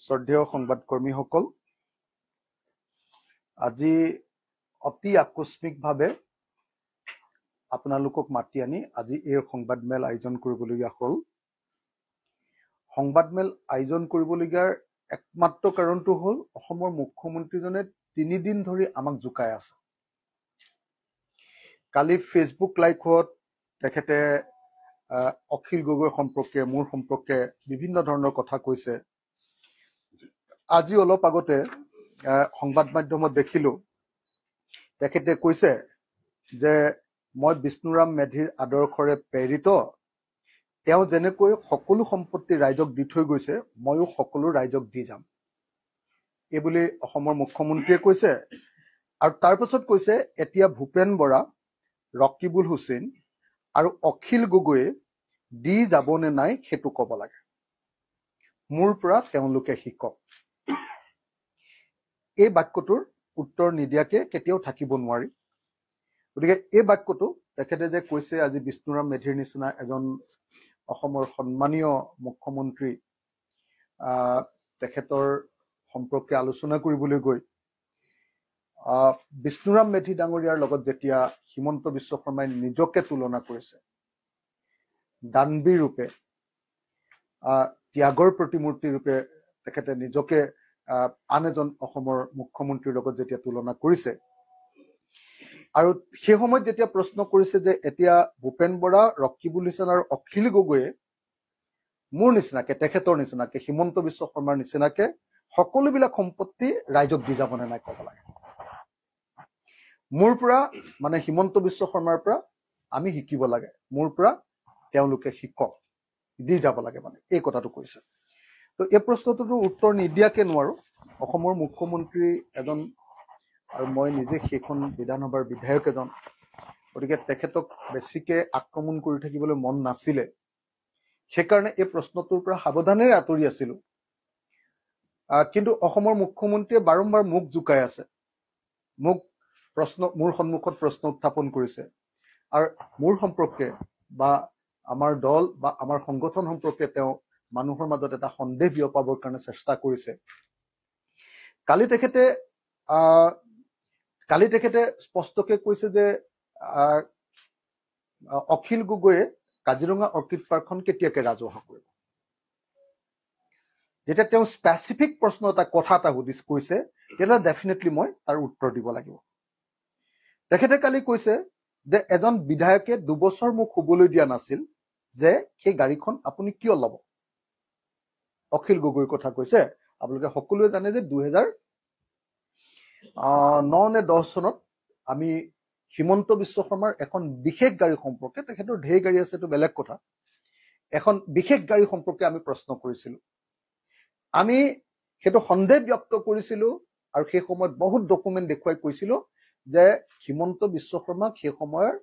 শ্ৰদ্ধেয় সংবাদকৰ্মীসকল, আজি অতি আকস্মিকভাৱে আপোনালোকক মাতি আনি আজি এই সংবাদমেল আয়োজন কৰিবলগীয়া হ'ল। সংবাদমেল আয়োজন কৰিবলগীয়াৰ একমাত্ৰ কাৰণটো হ'ল অসমৰ মুখ্যমন্ত্ৰীজনে 3 দিন ধৰি আমাক জোকাই আছে। কালি ফেচবুক লাইভত তেখেতে অখিল গগৈৰ সম্পৰ্কে, মোৰ সম্পৰ্কে বিভিন্ন ধৰণৰ কথা কৈছে। আজি অলপ আগতে সংবাদ মাধ্যমত দেখিলো তেখেতে কৈছে যে মই বিষ্ণুৰাম মেধিৰ আদৰ্শৰে প্ৰেৰিত, তেওঁ যেনেকৈ সকলো সম্পত্তি ৰাইজক দি থৈ গৈছে ময়ো সকলো ৰাইজক দি যাম, এইবুলি অসমৰ মুখ্যমন্ত্ৰীয়ে কৈছে। আৰু তাৰ পাছত কৈছে এতিয়া ভূপেন বৰা, ৰকিবুল হুছেইন আৰু অখিল গগৈয়ে দি যাবনে নাই সেইটো ক'ব লাগে, মোৰ পৰা তেওঁলোকে শিকক। এই বাক্যটোৰ উত্তৰ নিদিয়াকে কেতিয়াও থাকিব নোৱাৰি। গতিকে এই বাক্যটো তেখেতে যে কৈছে আজি বিষ্ণুৰাম মেধিৰ নিচিনা এজন অসমৰ সন্মানীয় মুখ্যমন্ত্ৰী তেখেতৰ সম্পৰ্কে আলোচনা কৰিবলৈ গৈ বিষ্ণুৰাম মেধি ডাঙৰীয়াৰ লগত যেতিয়া হিমন্ত বিশ্ব শৰ্মাই নিজকে তুলনা কৰিছে, দানবীৰ ৰূপে, ত্যাগৰ প্ৰতিমূৰ্তি ৰূপে তেখেতে নিজকে আন এজন অসমৰ মুখ্যমন্ত্ৰীৰ লগত যেতিয়া তুলনা কৰিছে, আৰু সেই সময়ত যেতিয়া প্ৰশ্ন কৰিছে যে এতিয়া ভূপেন বৰা, ৰকিবুল হুছেইন আৰু অখিল গগৈয়ে মোৰ নিচিনাকে, তেখেতৰ নিচিনাকে, হিমন্ত বিশ্ব শৰ্মাৰ নিচিনাকে সকলোবিলাক সম্পত্তি ৰাইজক দি যাবনে নাই ক'ব লাগে। মোৰ পৰা মানে হিমন্ত বিশ্ব শৰ্মাৰ পৰা আমি শিকিব লাগে, মোৰ পৰা তেওঁলোকে শিকক, দি যাব লাগে, মানে এই কথাটো কৈছে। তো এই প্ৰশ্নটোতো উত্তৰ নিদিয়াকে নোৱাৰো। অসমৰ মুখ্যমন্ত্ৰী এজন আৰু মই নিজে সেইখন বিধানসভাৰ বিধায়ক এজন, গতিকে তেখেতক বেছিকে আক্ৰমণ কৰি থাকিবলৈ মন নাছিলে, সেইকাৰণে এই প্ৰশ্নটোৰ পৰা সাৱধানেৰে আঁতৰি আছিলো। কিন্তু অসমৰ মুখ্যমন্ত্ৰীয়ে বাৰম্বাৰ মোক জোকাই আছে, মোৰ সন্মুখত প্ৰশ্ন উত্থাপন কৰিছে, আৰু মোৰ সম্পৰ্কে বা আমাৰ দল বা আমাৰ সংগঠন সম্পৰ্কে তেওঁ মানুহৰ মাজত এটা সন্দেহ বিয়পাবৰ কাৰণে চেষ্টা কৰিছে। কালি তেখেতে স্পষ্টকে কৈছে যে অখিল গগৈয়ে কাজিৰঙা অৰ্কিড পাৰ্কখন কেতিয়াকে ৰাজহুৱা কৰিব। যেতিয়া তেওঁ স্পেচিফিক প্ৰশ্ন এটা, কথা এটা কৈছে, তেতিয়া ডেফিনেটলি মই তাৰ উত্তৰ দিব লাগিব। তেখেতে কালি কৈছে যে এজন বিধায়কে 2 বছৰ মোক শুবলৈ দিয়া নাছিল, যে সেই গাড়ীখন আপুনি কিয় ল'ব। অখিল গগৈৰ কথা কৈছে। আপোনালোকে সকলোৱে জানে যে 2009 নে 10 চনত আমি হিমন্ত বিশ্ব শৰ্মাৰ এখন বিশেষ গাড়ী সম্পৰ্কে, তেখেতৰ ঢেৰ গাড়ী আছে এইটো বেলেগ কথা, এখন বিশেষ গাড়ী সম্পৰ্কে আমি প্ৰশ্ন কৰিছিলো। আমি সেইটো সন্দেহ ব্যক্ত কৰিছিলো আৰু সেই সময়ত বহুত ডকুমেণ্ট দেখুৱাই কৈছিলো যে হিমন্ত বিশ্ব শৰ্মাক সেই সময়ৰ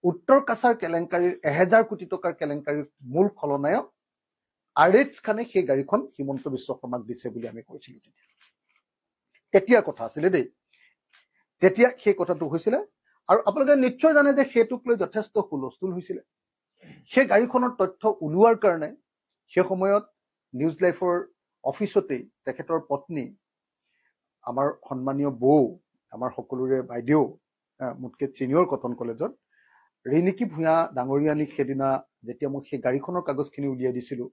উত্তৰ কাছাৰ কেলেংকাৰীৰ 1000 কোটি টকাৰ কেলেংকাৰীৰ মূল খলনায়ক আৰিজ খানে সেই গাড়ীখন হিমন্ত বিশ্ব শৰ্মাক দিছে বুলি আমি কৈছিলো। তেতিয়াৰ কথা আছিলে দেই, তেতিয়া সেই কথাটো হৈছিলে। আৰু আপোনালোকে নিশ্চয় জানে যে সেইটোক লৈ যথেষ্ট হুলস্থুল হৈছিলে। সেই গাড়ীখনৰ তথ্য ওলোৱাৰ কাৰণে সেই সময়ত নিউজ লাইফৰ অফিচতেই তেখেতৰ পত্নী, আমাৰ সন্মানীয় বৌ, আমাৰ সকলোৰে বাইদেউ, মোতকে চিনিয়ৰ কটন কলেজত, ৰিণিকী ভূঞা ডাঙৰীয়ানীক সেইদিনা যেতিয়া মই সেই গাড়ীখনৰ কাগজখিনি উলিয়াই দিছিলো,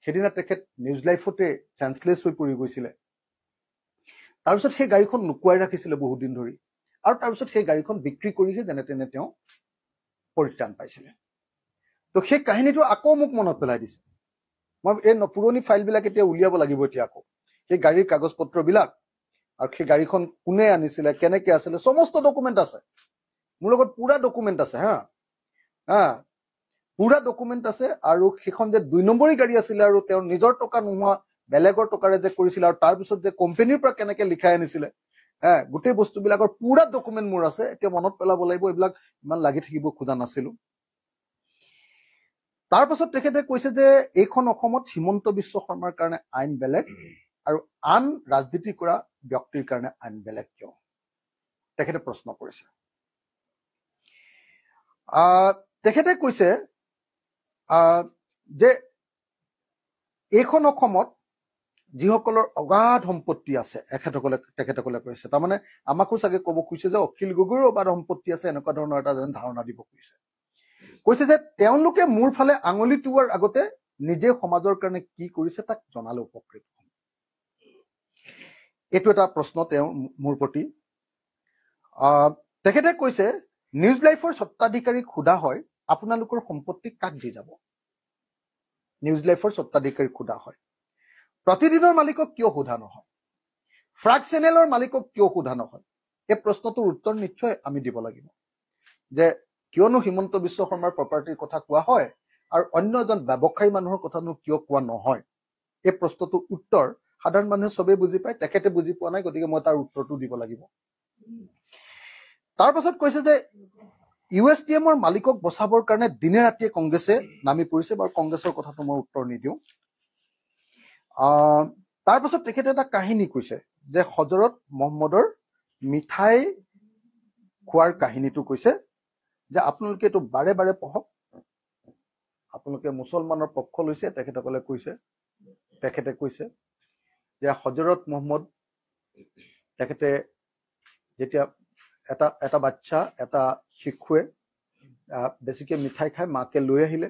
সেইদিনা তেখেত নিউজ লাইফতে চেঞ্চলেছ হৈ পৰি গৈছিলে। তাৰপিছত সেই গাড়ীখন লুকুৱাই ৰাখিছিলে বহুত দিন ধৰি, আৰু তাৰপিছত সেই গাড়ীখন বিক্ৰী কৰিহে যেনে তেনে তেওঁ পৰিত্ৰাণ পাইছিলে। তো সেই কাহিনীটো আকৌ মোক মনত পেলাই দিছে। মই এই পুৰণি ফাইলবিলাক এতিয়া উলিয়াব লাগিব এতিয়া আকৌ, সেই গাড়ীৰ কাগজ পত্ৰবিলাক, আৰু সেই গাড়ীখন কোনে আনিছিলে, কেনেকে আছিলে, সমস্ত ডকুমেণ্ট আছে মোৰ লগত, পুৰা ডকুমেণ্ট আছে। পুৰা ডকুমেণ্ট আছে। আৰু সেইখন যে 2 নম্বৰী গাড়ী আছিলে আৰু তেওঁৰ নিজৰ টকা নোহোৱা বেলেগৰ টকাৰে যে কৰিছিলে, আৰু তাৰপিছত যে কোম্পানীৰ পৰা কেনেকে লিখাই আনিছিলে, গোটেই বস্তুবিলাকৰ পুৰা ডকুমেণ্ট মোৰ আছে। এতিয়া মনত পেলাব লাগিব, এইবিলাক ইমান লাগি থাকিব খোজা নাছিলো। তাৰ পাছত তেখেতে কৈছে যে এইখন অসমত হিমন্ত বিশ্ব শৰ্মাৰ কাৰণে আইন বেলেগ আৰু আন ৰাজনীতি কৰা ব্যক্তিৰ কাৰণে আইন বেলেগ কিয়, তেখেতে প্ৰশ্ন কৰিছে। তেখেতে কৈছে যে এইখন অসমত যিসকলৰ অগাধ সম্পত্তি আছে তেখেতসকলে কৈছে, তাৰমানে আমাকো চাগে ক'ব খুজিছে যে অখিল গগৈৰো অগাধ সম্পত্তি আছে, এনেকুৱা ধৰণৰ এটা যেন ধাৰণা দিব কৈছে যে তেওঁলোকে মোৰ ফালে আঙুলি টোৱাৰ আগতে নিজে সমাজৰ কাৰণে কি কৰিছে তাক জনালে উপকৃত হ'ম। এইটো এটা প্ৰশ্ন তেওঁ মোৰ প্ৰতি। তেখেতে কৈছে নিউজ লাইফৰ স্বত্বাধিকাৰীক সোধা হয় আপোনালোকৰ সম্পত্তি কাক দি যাব। নিউজ লাইফৰ স্বত্বাধিকাৰীক সোধা হয়, প্ৰতিদিনৰ মালিকক কিয় সোধা নহয়, ফ্ৰাগ চেনেলৰ মালিকক কিয় সোধা নহয়। এই প্ৰশ্নটোৰ উত্তৰ নিশ্চয় আমি দিব লাগিব যে কিয়নো হিমন্ত বিশ্ব শৰ্মাৰ প্ৰপাৰ্টিৰ কথা কোৱা হয় আৰু অন্য এজন ব্যৱসায়ী মানুহৰ কথানো কিয় কোৱা নহয়। এই প্ৰশ্নটোৰ উত্তৰ সাধাৰণ মানুহে চবেই বুজি পায়, তেখেতে বুজি পোৱা নাই, গতিকে মই তাৰ উত্তৰটো দিব লাগিব। তাৰ পাছত কৈছে যে USDMৰ মালিকক বচাবৰ কাৰণে দিনে ৰাতিয়ে কংগ্ৰেছে নামি পৰিছে, বাৰু কংগ্ৰেছৰ কথাটো মই উত্তৰ নিদিওঁ। তাৰ পাছত তেখেতে এটা কাহিনী কৈছে যে হজৰত মহম্মদৰ মিঠাই খোৱাৰ কাহিনীটো কৈছে যে আপোনালোকে এইটো বাৰে বাৰে পঢ়ক, আপোনালোকে মুছলমানৰ পক্ষ লৈছে। তেখেতে কৈছে যে হজৰত মহম্মদ তেখেতে যেতিয়া এটা বাচ্চা এটা শিশুৱে বেছিকে মিঠাই খাই মাকে লৈ আহিলে,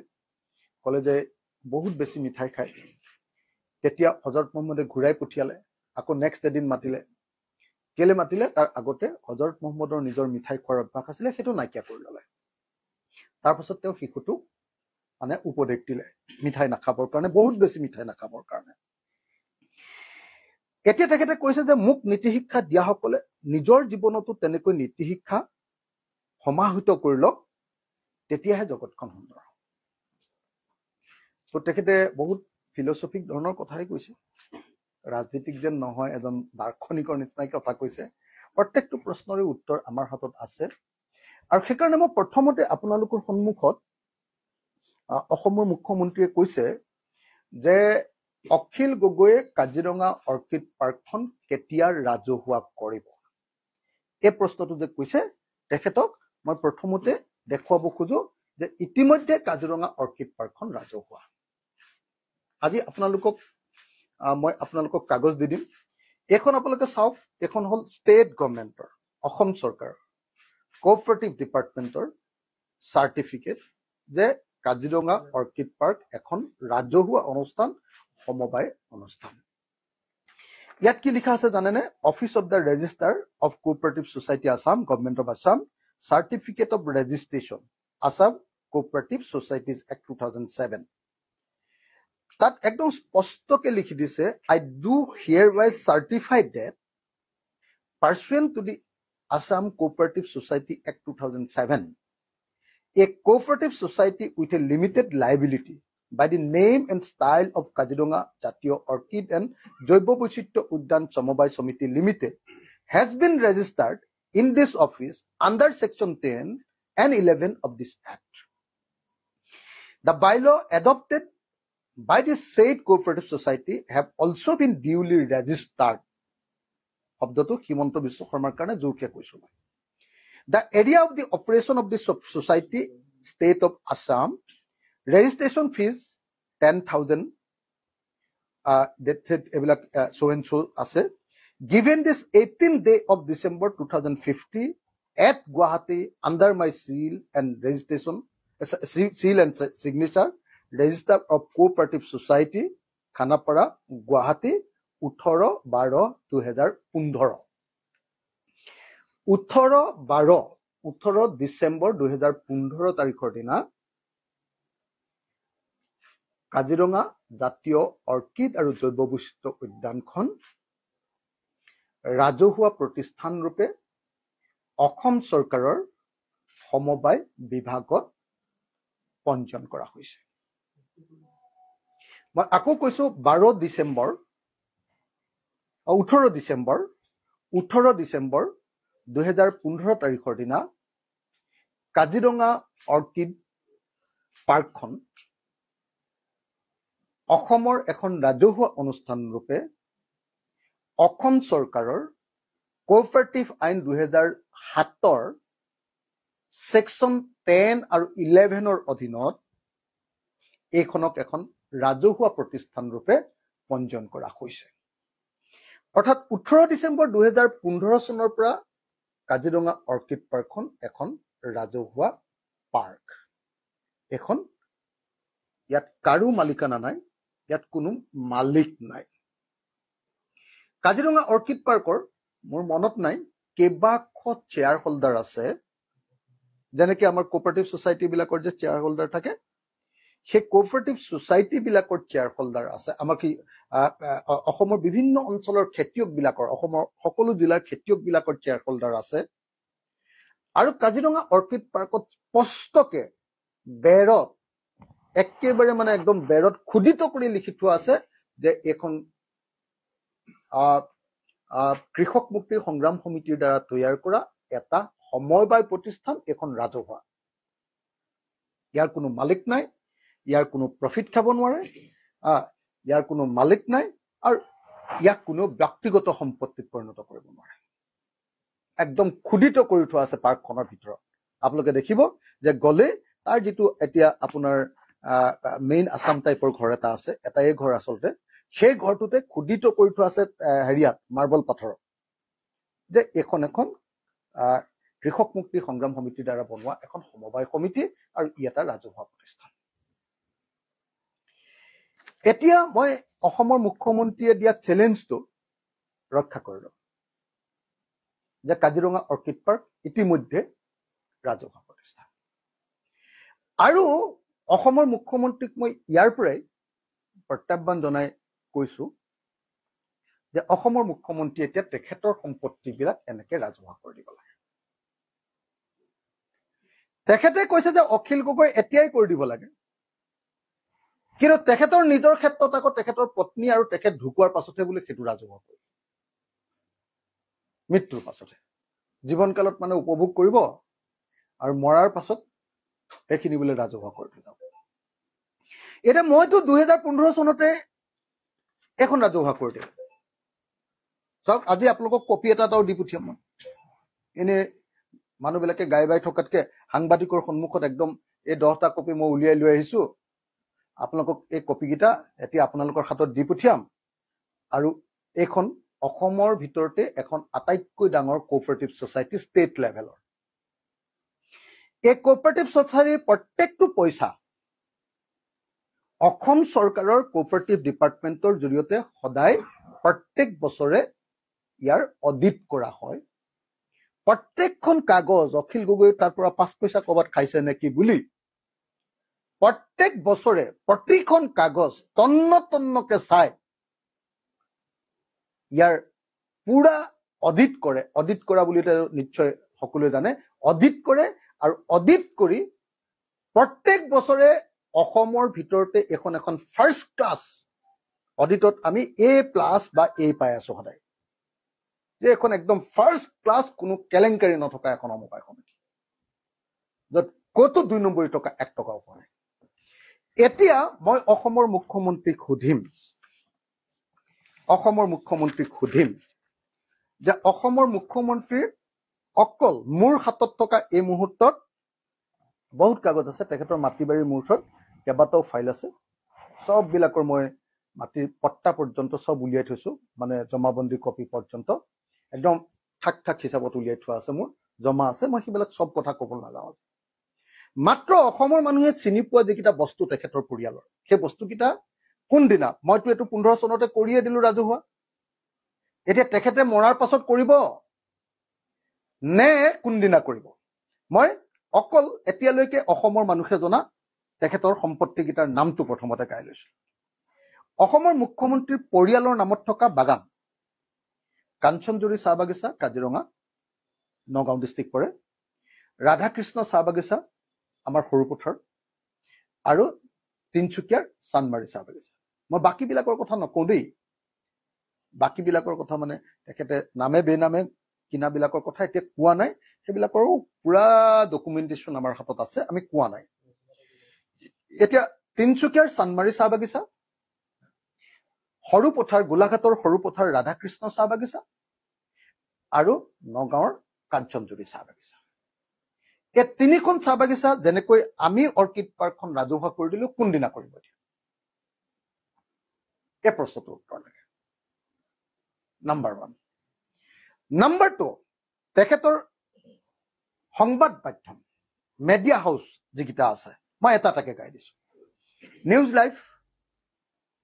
ক'লে যে বহুত বেছি মিঠাই খায়। তেতিয়া হজৰত মহম্মদে ঘূৰাই পঠিয়ালে, আকৌ নেক্সট এদিন মাতিলে। কেলে মাতিলে, তাৰ আগতে হজৰত মহম্মদৰ নিজৰ মিঠাই খোৱাৰ অভ্যাস আছিলে, সেইটো নাইকিয়া কৰি ল'লে। তাৰপাছত তেওঁ শিশুটোক মানে উপদেশ দিলে মিঠাই নাখাবৰ কাৰণে, বহুত বেছি মিঠাই নাখাবৰ কাৰণে। এতিয়া তেখেতে কৈছে যে মোক নীতি শিক্ষা দিয়াসকলে নিজৰ জীৱনতো তেনেকৈ নীতি শিক্ষা সমাহিত কৰি লওক, তেতিয়াহে জগতখন সুন্দৰ হ'ব। তো তেখেতে বহুত ফিলচফিক ধৰণৰ কথাই কৈছে, ৰাজনীতিক যেন নহয়, এজন দাৰ্শনিকৰ নিচিনাই কথা কৈছে। প্ৰত্যেকটো প্ৰশ্নৰে উত্তৰ আমাৰ হাতত আছে, আৰু সেইকাৰণে মই প্ৰথমতে আপোনালোকৰ সন্মুখত অসমৰ মুখ্যমন্ত্ৰীয়ে কৈছে যে অখিল গগৈয়ে কাজিৰঙা অৰ্কিড পাৰ্কখন কেতিয়া ৰাজহুৱা কৰিব। এই প্ৰশ্নটো যে কৈছে, তেখেতক মই প্ৰথমতে দেখুৱাব খোজো যে ইতিমধ্যে কাজিৰঙা অৰ্কিড পাৰ্কখন ৰাজহুৱা। আজি মই আপোনালোকক কাগজ দি দিম, এইখন আপোনালোকে চাওক। এইখন হ'ল ষ্টেট গভৰ্ণমেণ্টৰ, অসম চৰকাৰৰ কোঅপাৰেটিভ ডিপাৰ্টমেণ্টৰ চাৰ্টিফিকেট যে কাজিৰঙা অৰ্কিড পাৰ্ক এখন ৰাজহুৱা অনুষ্ঠান, সমবায় অনুষ্ঠান। ইয়াত কি লিখা আছে জানেনে? Office of the register of cooperative society Assam, government of Assam, certificate of registration, Assam cooperative societies act 2007। তাত একদম স্পষ্টকে লিখি দিছে, I do hereby certify that pursuant to the Assam Cooperative Society Act 2007, a cooperative society with a limited liability by the name and style of Kaziranga Jatiyo Orchid and Joibo Boichitro Udyan Samobai Samiti Limited has been registered in this office under section 10 and 11 of this act. The bylaw adopted by the said cooperative society have also been duly registered. শব্দটো হিমন্ত বিশ্ব শৰ্মাৰ কাৰণে জোৰকে কৈছো মই। The area of the operation of the society, state of Assam, registration fees 10,000, এইবিলাক so and so আছে, given this 18th day of December 2050 at Guwahati under my seal and signature, Register of Cooperative Society, Khanapara, Guwahati, 18/12/2015. 18 December 2015 তাৰিখৰ দিনা কাজিৰঙা জাতীয় orchid আৰু জৈৱ বৈচিত্ৰ্য উদ্যানখন ৰাজহুৱা প্ৰতিষ্ঠান ৰূপে অসম চৰকাৰৰ সমবায় বিভাগত পঞ্জীয়ন কৰা হৈছে। মই আকৌ কৈছো 18 ডিচেম্বৰ 2015 তাৰিখৰ দিনা কাজিৰঙা অৰ্কিড পাৰ্কখন অসমৰ এখন ৰাজহুৱা অনুষ্ঠান ৰূপে অসম চৰকাৰৰ কোঅপাৰেটিভ আইন 2007 সেকশন 10 আৰু 11 অধীনত এইখনক এখন ৰাজহুৱা প্ৰতিষ্ঠান ৰূপে পঞ্জীয়ন কৰা হৈছে। অৰ্থাৎ 18 ডিচেম্বৰ 2015 চনৰ পৰা কাজিৰঙা অৰ্কিড পাৰ্কখন এখন ৰাজহুৱা পাৰ্ক। এখন ইয়াত কাৰো মালিকানা নাই, ইয়াত কোনো মালিক নাই। কাজিৰঙা অৰ্কিড পাৰ্কৰ মোৰ মনত নাই কেইবাশ শ্বেয়াৰ হোল্ডাৰ আছে, যেনেকে আমাৰ কোঅপাৰেটিভ ছ'চাইটি বিলাকৰ যে শ্বেয়াৰ হোল্ডাৰ থাকে, সেই কোঅপাৰেটিভ ছ'চাইটি বিলাকৰ শ্বেয়াৰ হোল্ডাৰ আছে। আমাৰ কি অসমৰ বিভিন্ন অঞ্চলৰ খেতিয়ক বিলাকৰ, অসমৰ সকলো জিলাৰ খেতিয়ক বিলাকৰ শ্বেয়াৰ হোল্ডাৰ আছে। আৰু কাজিৰঙা অৰ্কিড পাৰ্কত স্পষ্টকে বেৰত, একেবাৰে মানে একদম বেৰত খোদিত কৰি লিখি থোৱা আছে যে এইখন কৃষক মুক্তি সংগ্ৰাম সমিতিৰ দ্বাৰা তৈয়াৰ কৰা এটা সমবায় প্ৰতিষ্ঠান, এখন ৰাজহুৱা। ইয়াৰ কোনো মালিক নাই, ইয়াৰ কোনো প্ৰফিট খাব নোৱাৰে, ইয়াৰ কোনো মালিক নাই, আৰু ইয়াক কোনো ব্যক্তিগত সম্পত্তিত পৰিণত কৰিব নোৱাৰে। একদম খোদিত কৰি থোৱা আছে পাৰ্কখনৰ ভিতৰত। আপোনালোকে দেখিব যে গ'লে তাৰ যিটো এতিয়া আপোনাৰ মেইন আছাম টাইপৰ ঘৰ এটা আছে, এটাই ঘৰ আচলতে, সেই ঘৰটোতে খোদিত কৰি থোৱা আছে হেৰিয়াত মাৰ্বল পাথৰত, যে এখন কৃষক মুক্তি সংগ্ৰাম সমিতিৰ দ্বাৰা বনোৱা এখন সমবায় সমিতি, আৰু ই এটা ৰাজহুৱা প্ৰতিষ্ঠান। এতিয়া মই অসমৰ মুখ্যমন্ত্ৰীয়ে দিয়া চেলেঞ্জটো ৰক্ষা কৰিলো যে কাজিৰঙা অৰ্কিড পাৰ্ক ইতিমধ্যে ৰাজহুৱা প্ৰতিষ্ঠান। আৰু অসমৰ মুখ্যমন্ত্ৰীক মই ইয়াৰ পৰাই প্ৰত্যাহ্বান জনাই কৈছো যে অসমৰ মুখ্যমন্ত্ৰী এতিয়া তেখেতৰ সম্পত্তিবিলাক এনেকে ৰাজহুৱা কৰি দিব লাগে। তেখেতে কৈছে যে অখিল গগৈ এতিয়াই কৰি দিব লাগে, কিন্তু তেখেতৰ নিজৰ ক্ষেত্ৰত আকৌ তেখেতৰ পত্নী আৰু তেখেত ঢুকোৱাৰ পাছতহে বোলে সেইটো ৰাজহুৱা কৰিব, মৃত্যুৰ পাছতহে। জীৱনকালত মানে উপভোগ কৰিব আৰু মৰাৰ পাছত সেইখিনি বোলে ৰাজহুৱা কৰি থৈ যাব। এতিয়া মইতো 2015 চনতে এখন ৰাজহুৱা কৰি দিলো। চাওক, আজি আপোনালোকক কপি এটাও দি পঠিয়াম মই। এনে মানুহবিলাকে গাই বাই থকাতকে সাংবাদিকৰ সন্মুখত একদম এই 10টা কপি মই উলিয়াই লৈ আহিছো, আপোনালোকক এই কপিকেইটা এতিয়া আপোনালোকৰ হাতত দি পঠিয়াম। আৰু এইখন অসমৰ ভিতৰতে এখন আটাইতকৈ ডাঙৰ কোঅপাৰেটিভ ছ'চাইটি ষ্টেট লেভেলৰ। এই কোঅপাৰেটিভ ছ'চাইটিৰ প্ৰত্যেকটো পইচা অসম চৰকাৰৰ কোঅপাৰেটিভ ডিপাৰ্টমেণ্টৰ জৰিয়তে সদায় প্ৰত্যেক বছৰে ইয়াৰ অডিট কৰা হয়। প্ৰত্যেকখন কাগজ অখিল গগৈ তাৰ পৰা 5 পইচা ক'ৰবাত খাইছে নেকি বুলি প্ৰত্যেক বছৰে প্ৰতিখন কাগজ তন্ন তন্নকে চাই ইয়াৰ পুৰা অডিট কৰে। অডিট কৰা বুলি নিশ্চয় সকলোৱে জানে, অডিট কৰে। আৰু অডিট কৰি প্ৰত্যেক বছৰে অসমৰ ভিতৰতে এখন ফাৰ্ষ্ট ক্লাছ অডিটত আমি A+ বা A পাই আছো সদায়, যে এখন একদম ফাৰ্ষ্ট ক্লাছ, কোনো কেলেংকাৰী নথকা এখন সমবায় সমিতি, য'ত ক'তো 2 নম্বৰী টকা 1 টকাও পোৱা নাই। এতিয়া মই অসমৰ মুখ্যমন্ত্ৰীক সুধিম যে অসমৰ মুখ্যমন্ত্ৰীৰ অকল মোৰ হাতত থকা এই মুহূৰ্তত বহুত কাগজ আছে, তেখেতৰ মাটি বাৰীৰ মোৰ ওচৰত কেইবাটাও ফাইল আছে, সববিলাকৰ মই মাটিৰ পট্টা পৰ্যন্ত সব উলিয়াই থৈছো, মানে জমাবন্দী কপি পৰ্যন্ত একদম ঠাক ঠাক হিচাপত উলিয়াই থোৱা আছে, মোৰ জমা আছে। মই সেইবিলাক সব কথা ক'ব নাযাওঁ। মাত্ৰ অসমৰ মানুহে চিনি পোৱা যিকেইটা বস্তু তেখেতৰ পৰিয়ালৰ, সেই বস্তুকেইটা কোনদিনা, মইতো এইটো 15 চনতে কৰিয়ে দিলো ৰাজহুৱা, এতিয়া তেখেতে মৰাৰ পাছত কৰিব নে কোনদিনা কৰিব? মই অকল এতিয়ালৈকে অসমৰ মানুহে জনা তেখেতৰ সম্পত্তিকেইটাৰ নামটো প্ৰথমতে গাই লৈছো। অসমৰ মুখ্যমন্ত্ৰীৰ পৰিয়ালৰ নামত থকা বাগান, কাঞ্চনজুৰি চাহ বাগিচা, কাজিৰঙা, নগাঁও ডিষ্ট্ৰিক্ট পৰে। ৰাধাকৃষ্ণ চাহ বাগিচা আমাৰ সৰুপথাৰ, আৰু তিনচুকীয়াৰ চানমাৰী চাহ বাগিচা। মই বাকীবিলাকৰ কথা নকওঁ দেই, বাকীবিলাকৰ কথা মানে তেখেতে নামে বেনামে কিনাবিলাকৰ কথা এতিয়া কোৱা নাই, সেইবিলাকৰো পুৰা ডকুমেণ্টেশ্যন আমাৰ হাতত আছে, আমি কোৱা নাই। এতিয়া তিনচুকীয়াৰ চানমাৰী চাহ বাগিচা, সৰুপথাৰ, গোলাঘাটৰ সৰুপথাৰ ৰাধাকৃষ্ণ চাহ বাগিচা, আৰু নগাঁৱৰ কাঞ্চনজুৰি চাহ বাগিচা। এই 3খন চাহ বাগিচা যেনেকৈ আমি অৰ্কিড পাৰ্কখন ৰাজহুৱা কৰি দিলো, কোনদিনা কৰিব? এই প্ৰশ্নটোৰ উত্তৰ লাগে। নাম্বাৰ 1। নাম্বাৰ 2, তেখেতৰ সংবাদ মাধ্যম মিডিয়া হাউচ যিকেইটা আছে, মই এটা এটাকে গাই দিছো। নিউজ লাইভ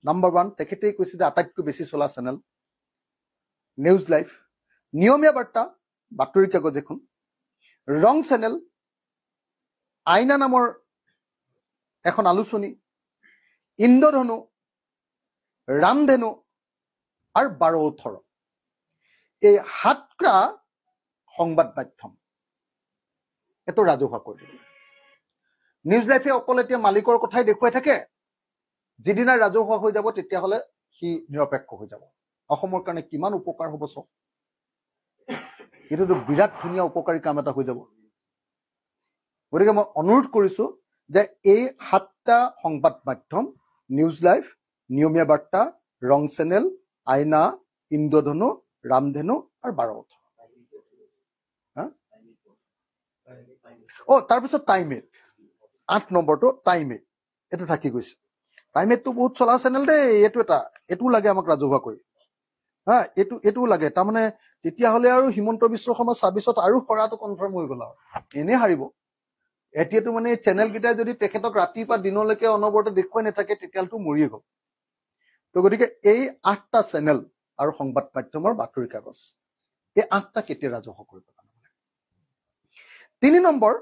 নাম্বাৰ 1, তেখেতেই কৈছে যে আটাইতকৈ বেছি চলা চেনেল নিউজ লাইভ। নিয়মীয়া বাৰ্তা বাতৰি কাগজ এখন। ৰং চেনেল, আইনা নামৰ এখন আলোচনী, ইন্দ্ৰধনু, ৰামধেনু আৰু 12-18, এই 7টা সংবাদ মাধ্যম এইটো ৰাজহুৱা কৰি দিলে। নিউজ লাইফে অকল এতিয়া মালিকৰ কথাই দেখুৱাই থাকে। যিদিনা ৰাজহুৱা হৈ যাব তেতিয়াহ'লে সি নিৰপেক্ষ হৈ যাব। অসমৰ কাৰণে কিমান উপকাৰ হ'ব চাওক। এইটোতো বিৰাট ধুনীয়া উপকাৰী কাম এটা হৈ যাব। গতিকে মই অনুৰোধ কৰিছো যে এই 7টা সংবাদ মাধ্যম, নিউজ লাইভ, নিয়মীয়া বাৰ্তা, ৰং চেনেল, আইনা, ইন্দ্ৰধনু, ৰামধেনু আৰু 12-18। তাৰপিছত টাইম-8, 8 নম্বৰটো টাইম-8, এইটো থাকি গৈছে। টাইম-8টো বহুত চলা চেনেল দেই। এইটোও লাগে আমাক ৰাজহুৱা কৰি। এইটোও লাগে। তাৰমানে তেতিয়াহ'লে আৰু হিমন্ত বিশ্ব শৰ্মা 26ত আৰু হৰাটো কনফাৰ্ম হৈ গ'ল আৰু এনেই হাৰিব। এতিয়াতো মানে চেনেল কেইটাই যদি তেখেতক ৰাতিপুৱা দিনলৈকে অনবৰতে দেখুৱাই নাথাকে তেতিয়াহ'লেতো মৰিয়ে গ'ল। তো গতিকে এই 8টা চেনেল আৰু সংবাদ মাধ্যমৰ বাতৰি কাগজ, এই 8টা কেতিয়া ৰাজহুৱা কৰিব লাগে। 3 নম্বৰ,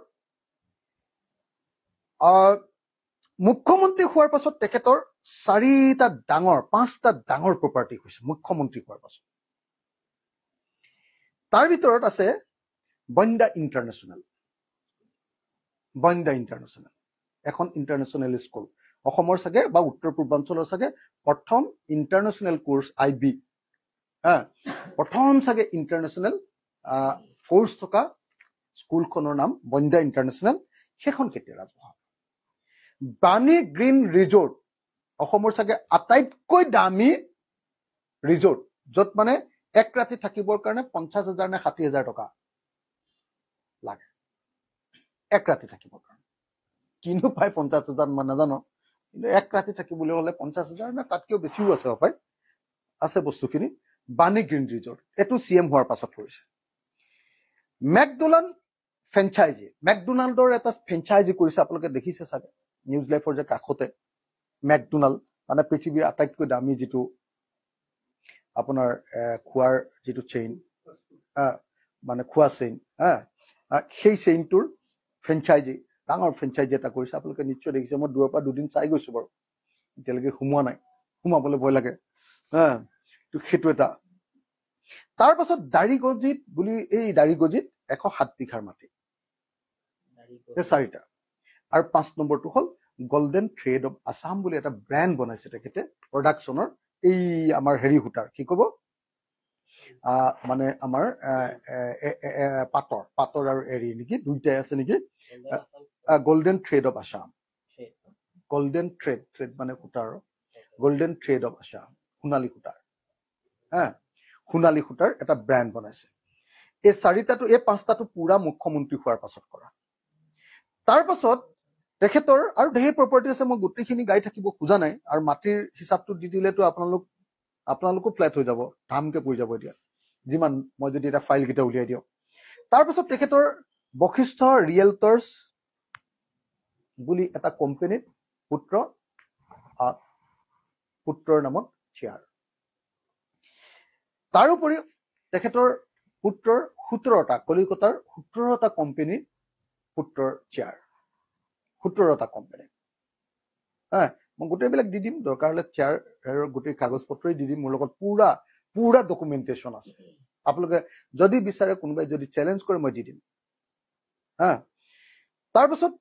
মুখ্যমন্ত্ৰী হোৱাৰ পাছত তেখেতৰ 5টা ডাঙৰ প্ৰপাৰ্টি হৈছে মুখ্যমন্ত্ৰী হোৱাৰ পাছত। তাৰ ভিতৰত আছে বন্দা ইণ্টাৰনেশ্যনেল। এখন ইণ্টাৰনেশ্যনেল স্কুল, অসমৰ চাগে বা উত্তৰ পূৰ্বাঞ্চলৰ চাগে প্ৰথম ইণ্টাৰনেশ্যনেল কোৰ্চ IB, প্ৰথম চাগে ইণ্টাৰনেশ্যনেল কোৰ্চ থকা স্কুলখনৰ নাম বন্দা ইণ্টাৰনেশ্যনেল। সেইখন কেতিয়া ৰাজহুৱা? বাণী গ্ৰীণ ৰিজৰ্ট, অসমৰ চাগে আটাইতকৈ দামী ৰিজৰ্ট, য'ত মানে এক ৰাতি থাকিবৰ কাৰণে 50,000 নে 60,000 টকা লাগে এক ৰাতি থাকিবৰ কাৰণে। কিনো পায় 50,000 মই নাজানো, কিন্তু এক ৰাতি থাকিবলৈ হলে 50,000 নে তাতকেও বেছিও আছে পায়, আছে বস্তুখিনি। বাণী গ্ৰীণ ৰিজৰ্ট, এইটো CM হোৱাৰ পাছত কৰিছে। মেকডোনাল্ড ফ্ৰেঞ্চাইজি, মেকডোনাল্ডৰ এটা ফ্ৰেঞ্চাইজি কৰিছে, আপোনালোকে দেখিছে চাগে নিউজ লাইফৰ যে কাষতে মেকডোনাল্ড, মানে পৃথিৱীৰ আটাইতকৈ দামী যিটো আপোনাৰ খোৱাৰ যিটো চেইন, মানে খোৱা চেইন, সেই চেইনটোৰ ফ্ৰেঞ্চাইজি, ডাঙৰ ফ্ৰেঞ্চাইজি এটা কৰিছে। আপোনালোকে নিশ্চয় দেখিছে। মই দূৰৰ পৰা 2 দিন চাই গৈছো বাৰু, এতিয়ালৈকে সোমোৱা নাই, সোমাবলৈ ভয় লাগে। সেইটো এটা। তাৰ পাছত দাৰিগজিত বুলি, এই দাৰিগজিত 107 বিঘাৰ মাটি, 4টা। আৰু 5 নম্বৰটো হ'ল গল্ডেন থ্ৰেড অফ আছাম বুলি এটা ব্ৰেণ্ড বনাইছে তেখেতে প্ৰডাকশ্যনৰ। এই আমাৰ হেৰি সূতাৰ, কি ক'ব, মানে আমাৰ পাটৰ আৰু এৰী নেকি, দুইটাই আছে নেকি। Golden thread of Assam, golden thread মানে সূতাৰ, গল্ডেন থ্ৰেড অফ আছাম, সোণালী সূতাৰ, সোণালী সূতাৰ এটা ব্ৰেণ্ড বনাইছে। এই 4টাটো, এই 5টাটো পুৰা মুখ্যমন্ত্ৰী হোৱাৰ পাছত কৰা। তাৰ পাছত তেখেতৰ আৰু ঢেৰ প্ৰপাৰ্টি আছে, মই গোটেইখিনি গাই থাকিব খোজা নাই। আৰু মাটিৰ হিচাপটো দি দিলেতো আপোনালোকো ফ্লেট হৈ যাব, ধামকে পৰি যাব এতিয়া, যিমান মই যদি এটা ফাইল কেইটা উলিয়াই দিওঁ। তাৰ পাছত তেখেতৰ বশিষ্ঠ ৰিয়েলটৰ্ছ বুলি এটা কোম্পানীত পুত্ৰৰ নামত চেয়াৰ। তাৰোপৰি তেখেতৰ পুত্ৰৰ 17টা, কলিকতাৰ 17টা কোম্পানীৰ পুত্ৰৰ চেয়াৰ, 17টা কোম্পানী। মই গোটেইবিলাক দি দিম, দৰকাৰ হলে চেয়াৰৰ গোটেই কাগজ পত্ৰই দি দিম। মোৰ লগত পুৰা ডকুমেণ্টেশ্যন আছে। আপোনালোকে যদি বিচাৰে, কোনোবাই যদি চেলেঞ্জ কৰে, মই দি দিম। তাৰপাছত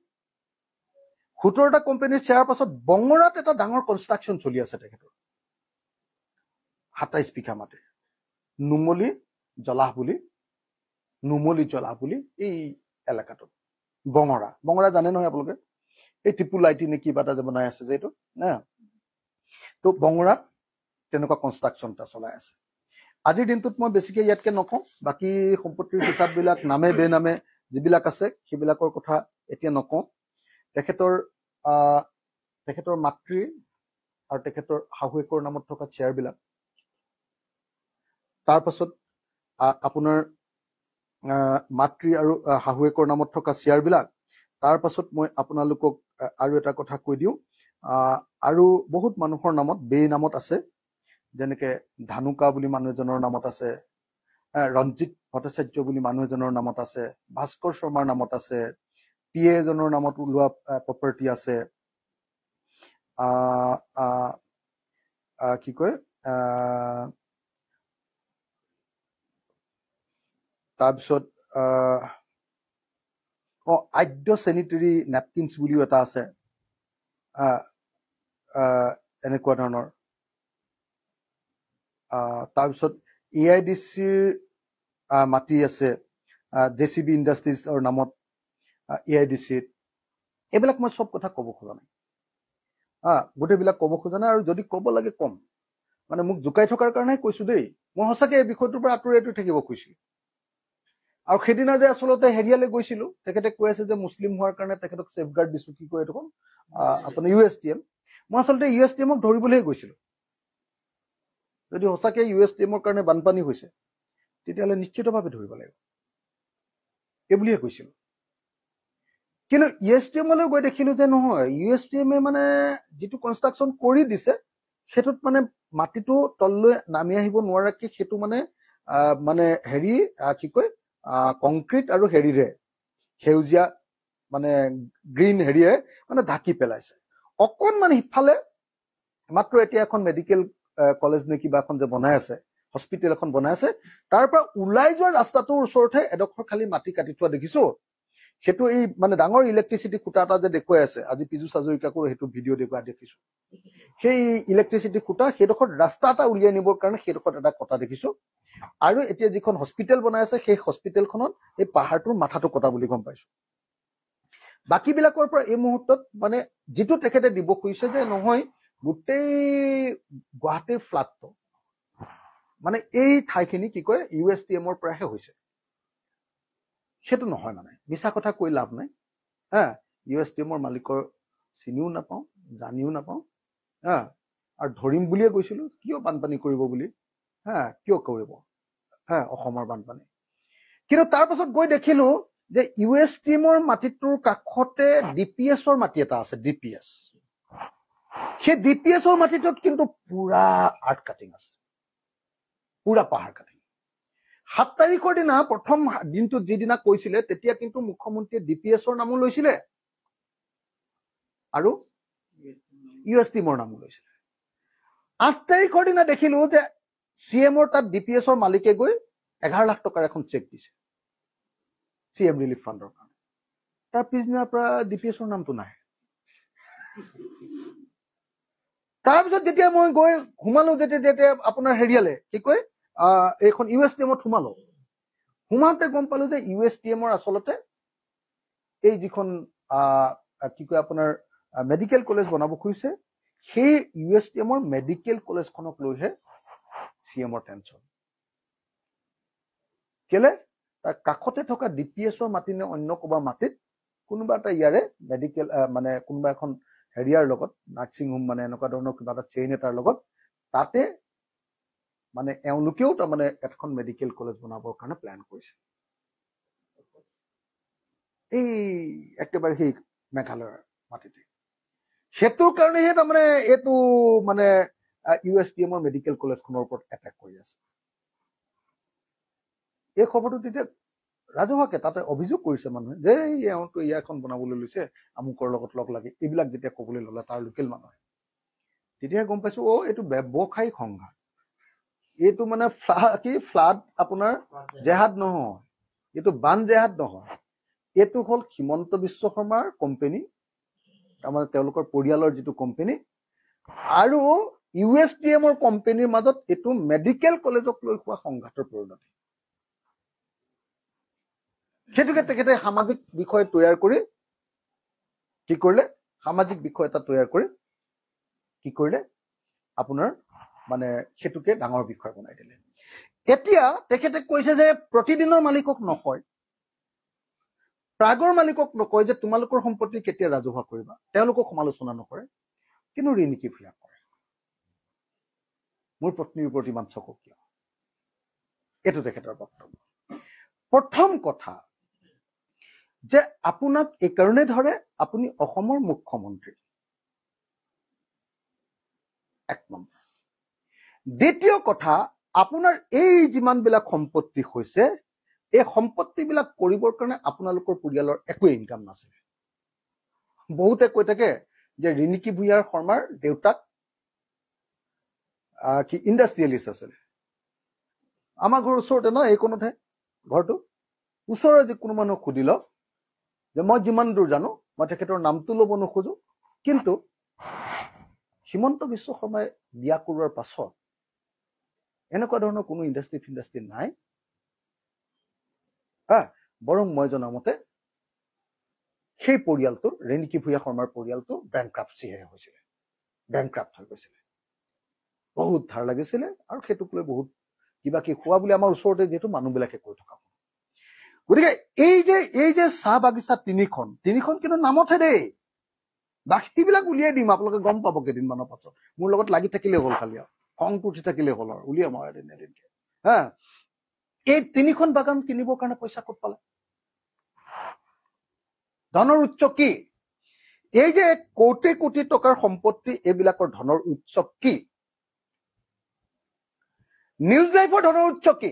17টা কোম্পানীৰ চেয়াৰ পাছত বঙৰাত এটা ডাঙৰ কনষ্ট্ৰাকশ্যন চলি আছে তেখেতৰ, 27 বিঘা মাটি, নুমলী জলাহ বুলি এই এলেকাটোত। বঙৰা জানে নহয় আপোনালোকে, এই টিপু লাইটি নে কিবা এটা যে বনাই আছে যে এইটো, তো বঙৰাত তেনেকুৱা কনষ্ট্ৰাকশ্যন এটা চলাই আছে। আজিৰ দিনটোত মই বেছিকে ইয়াতকে নকওঁ, বাকী সম্পত্তিৰ হিচাপবিলাক নামে বেনামে যিবিলাক আছে সেইবিলাকৰ কথা এতিয়া নকওঁ। তেখেতৰ মাতৃ আৰু তেখেতৰ শাহুৱেকৰ নামত থকা শ্বেয়াৰবিলাক, তাৰ পাছত আপোনাৰ মাতৃ আৰু শাহুৱেকৰ নামত থকা শ্বেয়াৰবিলাক, তাৰ পাছত মই আপোনালোকক আৰু এটা কথা কৈ দিওঁ, আৰু বহুত মানুহৰ নামত নামত আছে, যেনেকে ধানুকা বুলি মানুহ এজনৰ নামত আছে, ৰঞ্জিত ভট্টাচাৰ্য বুলি মানুহ এজনৰ নামত আছে, ভাস্কৰ শৰ্মাৰ নামত আছে, PA এজনৰ নামত ওলোৱা প্ৰপাৰ্টি আছে, কি কয় তাৰপিছত আদ্য চেনিটেৰী নেপকিনছ বুলিও এটা আছে, এনেকুৱা ধৰণৰ। তাৰপিছত AIDCৰ মাটি আছে, JCB ইণ্ডাষ্ট্ৰিজৰ নামত AIDCত। এইবিলাক মই চব কথা ক'ব খোজা নাই, গোটেইবিলাক ক'ব খোজা নাই, আৰু যদি ক'ব লাগে কম, মানে মোক জোকাই থকাৰ কাৰণে কৈছো দেই, মই সঁচাকে এই বিষয়টোৰ পৰা আঁতৰি থাকিব খুজিছিলো। আৰু সেইদিনা যে আচলতে হেৰিয়ালৈ গৈছিলো, তেখেতে কৈ আছে যে মুছলিম হোৱাৰ কাৰণে তেখেতক ছেফগাৰ্ড দিছো, কি কয় এইটো আপোনাৰ USTM। মই আচলতে USTMক ধৰিবলৈহে গৈছিলো। যদি সঁচাকে USTMৰ কাৰণে বানপানী হৈছে, তেতিয়াহ'লে নিশ্চিতভাৱে ধৰিব লাগিব, এই বুলিহে কৈছিলো। কিন্তু USTMলৈ গৈ দেখিলো যে নহয়, USTMে মানে যিটো কনষ্ট্ৰাকশ্যন কৰি দিছে, সেইটোত মানে মাটিটো তললৈ নামি আহিব নোৱাৰাকে সেইটো মানে হেৰি কি কয় কংক্ৰিট আৰু হেৰিৰে, সেউজীয়া মানে গ্ৰীণ হেৰিয়ে মানে ঢাকি পেলাইছে। অকণমান সিফালে মাত্ৰ এতিয়া এখন মেডিকেল কলেজ নে কিবা এখন যে বনাই আছে, হস্পিটেল এখন বনাই আছে, তাৰ পৰা ওলাই যোৱা ৰাস্তাটোৰ ওচৰতহে এডোখৰ খালি মাটি কাটি থোৱা দেখিছো। সেইটো এই মানে ডাঙৰ ইলেক্ট্ৰিচিটি খুঁটা এটা যে দেখুৱাই আছে, আজি পীযুষ হাজৰিকাকো সেইটো ভিডিঅ' দেখুৱাই দেখিছো। সেই ইলেক্ট্ৰিচিটি খুঁটা সেইডোখৰত ৰাস্তা এটা উলিয়াই নিবৰ কাৰণে সেইডোখৰত এটা কটা দেখিছো। আৰু এতিয়া যিখন হস্পিটেল বনাই আছে, সেই হস্পিটেলখনত এই পাহাৰটোৰ মাথাটো কটা বুলি গম পাইছো। বাকী বিলাকৰ পৰা এই মুহূৰ্তত মানে যিটো তেখেতে দিব খুজিছে যে নহয়, গোটেই গুৱাহাটীৰ ফ্লাডটো মানে এই ঠাইখিনি কি কয় USTMৰ পৰাহে হৈছে, সেইটো নহয়। মানে মিছা কথা কৈ লাভ নাই। USTMৰ মালিকৰ চিনিও নাপাওঁ, জানিও নাপাওঁ, আৰু ধৰিম বুলিয়ে কৈছিলো, কিয় বানপানী কৰিব বুলি, কিয় কৰিব অসমৰ বানপানী। কিন্তু তাৰ পাছত গৈ দেখিলো যে USTMৰ মাটিটোৰ কাষতে DPSৰ মাটি এটা আছে, DPS। সেই DPSৰ মাটিটোত কিন্তু পুৰা আৰ্ট কাটিং আছে, পুৰা পাহাৰ কাটিং। 7 তাৰিখৰ দিনা প্ৰথম দিনটোত যিদিনা কৈছিলে, তেতিয়া কিন্তু মুখ্যমন্ত্ৰীয়ে DPSৰ নামো লৈছিলে আৰু USTMৰ নামো লৈছিলে। 8 তাৰিখৰ দিনা দেখিলো যে CMৰ তাত DPSৰ মালিকে গৈ 11 লাখ টকাৰ এখন চেক দিছে CM ৰিলিফ ফাণ্ডৰ কাৰণে। তাৰ পিছদিনাৰ পৰা DPSৰ নামটো নাহে। তাৰপিছত যেতিয়া মই গৈ সোমালো, যেতিয়া আপোনাৰ হেৰিয়ালে কি কয় এইখন USTMত সোমাওতে গম পালো যে USTMৰ আচলতে এই যিখন কি কয় আপোনাৰ মেডিকেল কলেজ বনাব খুজিছে, সেই USTMৰ মেডিকেল কলেজখনক লৈহে CMৰ টেনচন। কেলে? তাৰ কাষতে থকা DPSৰ মাটি নে অন্য ক'ৰবাৰ মাটিত কোনোবা এটা ইয়াৰে মেডিকেল মানে কোনোবা এখন হেৰিয়াৰ লগত, নাৰ্ছিং হোম মানে এনেকুৱা ধৰণৰ কিবা এটা চেইন এটাৰ লগত, তাতে মানে এওঁলোকেও তাৰমানে এখন মেডিকেল কলেজ বনাবৰ কাৰণে প্লেন কৰিছে। এই একেবাৰে সেই মেঘালয়ৰ মাটিতে। সেইটোৰ কাৰণেহে তাৰমানে এইটো মানে USTMৰ মেডিকেল কলেজখনৰ ওপৰত এটেক কৰি আছে। এই খবৰটো তেতিয়া ৰাজহুৱাকে তাতে অভিযোগ কৰিছে মানুহে যে এওঁতো ইয়াখন বনাবলৈ লৈছে, আমুকৰ লগত লগ লাগি, এইবিলাক যেতিয়া ক'বলৈ ল'লে তাৰ লোকেল মানুহে, তেতিয়াহে গম পাইছো এইটো ব্যৱসায়িক সংঘাত। এইটো মানে ফ্লাড আপোনাৰ জেহাদ নহয়, এইটো বান জেহাদ নহয়, এইটো হ'ল হিমন্ত বিশ্ব শৰ্মাৰ কোম্পানী, তাৰমানে তেওঁলোকৰ পৰিয়ালৰ যিটো কোম্পানী, আৰু USTMৰ কোম্পানীৰ মাজত এইটো মেডিকেল কলেজক লৈ হোৱা সংঘাতৰ পৰিণতি। সেইটোকে তেখেতে সামাজিক বিষয় তৈয়াৰ কৰি কি কৰিলে, সামাজিক বিষয় এটা তৈয়াৰ কৰি কি কৰিলে আপোনাৰ মানে সেইটোকে ডাঙৰ বিষয় বনাই দিলে। এতিয়া তেখেতে কৈছে যে প্ৰতিদিনৰ মালিকক নকয়, প্ৰাগৰ মালিকক নকয় যে তোমালোকৰ সম্পত্তি কেতিয়া ৰাজহুৱা কৰিবা, তেওঁলোকক সমালোচনা নকৰে, কিন্তু ঋণী কি ফিলাপ কৰে। মোৰ পত্নীৰ ওপৰত ইমান চকু কিয়? এইটো তেখেতৰ বক্তব্য। প্ৰথম কথা যে আপোনাক এইকাৰণে ধৰে আপুনি অসমৰ মুখ্যমন্ত্ৰী, এক নম্বৰ। দ্বিতীয় কথা, আপোনাৰ এই যিমানবিলাক সম্পত্তি হৈছে, এই সম্পত্তিবিলাক কৰিবৰ কাৰণে আপোনালোকৰ পৰিয়ালৰ একোৱে ইনকাম নাছিল। বহুতে কৈ থাকে যে ৰিণিকী ভূঞাৰ শৰ্মাৰ দেউতাক কি ইণ্ডাষ্ট্ৰিয়েলিষ্ট আছিল। আমাৰ ঘৰৰ ওচৰতে ন, এইকণতহে ঘৰটো। ওচৰৰ যিকোনো মানুহক সুধি লওক, যে মই যিমান দূৰ জানো, মই তেখেতৰ নামটো ল'ব নোখোজো, কিন্তু হিমন্ত বিশ্ব শৰ্মাই বিয়া কৰোৱাৰ পাছত এনেকুৱা ধৰণৰ কোনো ইণ্ডাষ্ট্ৰি নাই। বৰং মই জনামতে সেই পৰিয়ালটোৰ, ৰিণিকী ভূঞা শৰ্মাৰ পৰিয়ালটো বেংক্ৰাপচিহে হৈছিলে, বেংক্ৰাপ্ট হৈ গৈছিলে। বহুত ধাৰ লাগিছিলে আৰু সেইটোক লৈ বহুত কিবা কি খোৱা বুলি আমাৰ ওচৰতে যিহেতু মানুহবিলাকে কৈ থকা। গতিকে এই যে চাহ বাগিচা তিনিখন কিন্তু নামতহে দেই, বাকীবিলাক উলিয়াই দিম, আপোনালোকে গম পাব কেইদিনমানৰ পাছত। মোৰ লগত লাগি থাকিলে হ'ল, খালি আৰু খংটো উঠি থাকিলে হ'ল আৰু উলিয়াম আৰু এদিনকে। এই তিনিখন বাগান কিনিবৰ কাৰণে পইচা ক'ত পালে? ধনৰ উৎস কি? এই যে কোটি কোটি টকাৰ সম্পত্তি, এইবিলাকৰ ধনৰ উৎস কি? নিউজ লাইফৰ ধনৰ উৎস কি?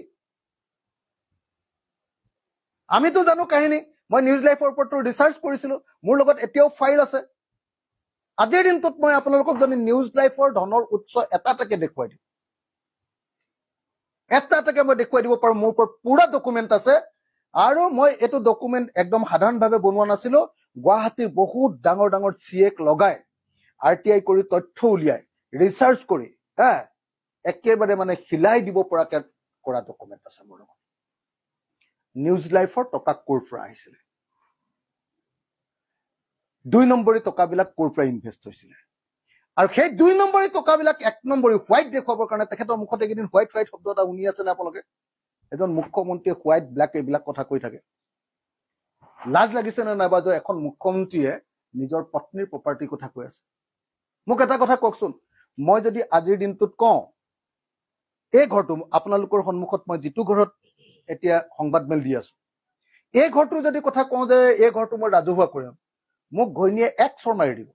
আমিতো জানো কাহিনী। মই নিউজ লাইফৰ ওপৰত ৰিচাৰ্চ কৰিছিলো, মোৰ লগত এতিয়াও ফাইল আছে। আজিৰ দিনটোত মই আপোনালোকক যদি নিউজ লাইফৰ ধনৰ উৎস এটা এটাকে দেখুৱাই দিওঁ, মই দেখুৱাই দিব পাৰো। মোৰ ওপৰত পুৰা ডকুমেণ্ট আছে, আৰু মই এইটো ডকুমেণ্ট একদম সাধাৰণভাৱে বনোৱা নাছিলো। গুৱাহাটীৰ বহুত ডাঙৰ ডাঙৰ চিএক লগাই RTI কৰি তথ্য উলিয়াই ৰিচাৰ্চ কৰি একেবাৰে মানে হিলাই দিব পৰাকে কৰা ডকুমেণ্ট আছে মোৰ লগত। নিউজ লাইফৰ টকা ক'ৰ পৰা আহিছিলে, 2 নম্বৰী টকাবিলাক ক'ৰ পৰা ইনভেষ্ট হৈছিলে, আৰু সেই 2 নম্বৰী টকাবিলাক 1 নম্বৰী হোৱাইট দেখুৱাবৰ কাৰণে তেখেতৰ মুখত এইকেইদিন হোৱাইট শব্দ এটা শুনি আছে নে আপোনালোকে? এজন মুখ্যমন্ত্ৰীয়ে হোৱাইট ব্লেক এইবিলাক কথা কৈ থাকে। লাজ লাগিছে নে নাইবা যে এখন মুখ্যমন্ত্ৰীয়ে নিজৰ পত্নীৰ প্ৰপাৰ্টিৰ কথা কৈ আছে? মোক এটা কথা কওকচোন, মই যদি আজিৰ দিনটোত কওঁ, এই ঘৰটো আপোনালোকৰ সন্মুখত মই যিটো ঘৰত এতিয়া সংবাদমেল দি আছো, এই ঘৰটোৰ যদি কথা কওঁ যে এই ঘৰটো মই ৰাজহুৱা কৰিম, মোক ঘৈণীয়ে 1 চৰ মাৰি দিব।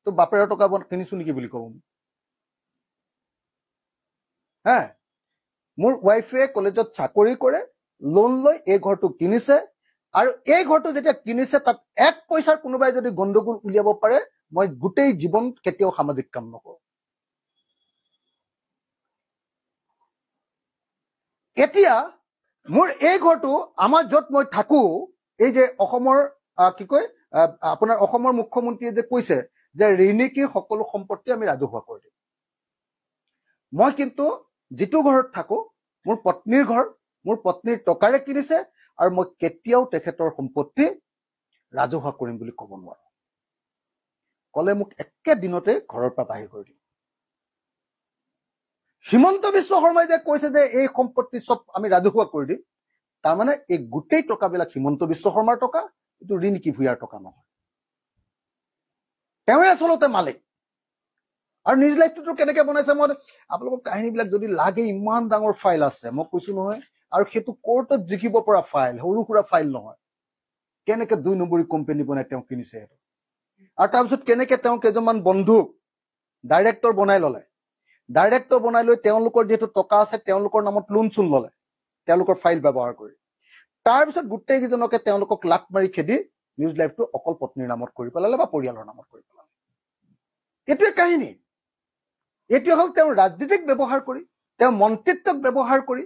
তো বাপেৰৰ টকা কিনিছো নেকি বুলি কব। মোৰ ৱাইফে কলেজত চাকৰি কৰে, লোন লৈ এই ঘৰটো কিনিছে, আৰু এই ঘৰটো যেতিয়া কিনিছে তাত 1 পইচাৰ কোনোবাই যদি গণ্ডগোল উলিয়াব পাৰে, মই গোটেই জীৱন কেতিয়াও সামাজিক কাম নকৰো। এতিয়া মোৰ এই ঘৰটো, আমাৰ য'ত মই থাকো, এই যে অসমৰ কি কয় আপোনাৰ অসমৰ মুখ্যমন্ত্ৰীয়ে যে কৈছে যে ৰিণিকীৰ সকলো সম্পত্তি আমি ৰাজহুৱা কৰি দিম। মই কিন্তু যিটো ঘৰত থাকো, মোৰ পত্নীৰ ঘৰ, মোৰ পত্নীৰ টকাৰে কিনিছে, আৰু মই কেতিয়াও তেখেতৰ সম্পত্তি ৰাজহুৱা কৰিম বুলি ক'ব নোৱাৰো। ক'লে মোক একেদিনতে ঘৰৰ পৰা বাহিৰ কৰি দিম। হিমন্ত বিশ্ব শৰ্মাই যে কৈছে যে এই সম্পত্তি চব আমি ৰাজহুৱা কৰি দিম, তাৰমানে এই গোটেই টকাবিলাক হিমন্ত বিশ্ব শৰ্মাৰ টকা, এইটো ৰিণিকী ভূঞাৰ টকা নহয়। তেওঁৱে আচলতে মালিক। আৰু নিউজ লাইভটোতো কেনেকে বনাইছে, মই আপোনালোকৰ কাহিনীবিলাক যদি লাগে, ইমান ডাঙৰ ফাইল আছে, মই কৈছো নহয়। আৰু সেইটো কোৰ্টত জিকিব পৰা ফাইল, সৰু সুৰা ফাইল নহয়। কেনেকে 2 নম্বৰী কোম্পানী বনাই তেওঁ কিনিছে সেইটো, আৰু তাৰপিছত কেনেকে তেওঁ কেইজনমান বন্ধুক ডাইৰেক্টৰ বনাই ললে, ডাইৰেক্টৰ বনাই লৈ তেওঁলোকৰ যিহেতু টকা আছে, তেওঁলোকৰ নামত লোন চোন ললে, তেওঁলোকৰ ফাইল ব্যৱহাৰ কৰি। তাৰপিছত গোটেইকেইজনকে তেওঁলোকক লাট মাৰি খেদি নিউজ লাইভটো অকল পত্নীৰ নামত কৰি পেলালে বা পৰিয়ালৰ নামত কৰি পেলালে। এইটোৱে কাহিনী। এইটোৱে হ'ল তেওঁ ৰাজনীতিক ব্যৱহাৰ কৰি, তেওঁ মন্ত্ৰিত্বক ব্যৱহাৰ কৰি,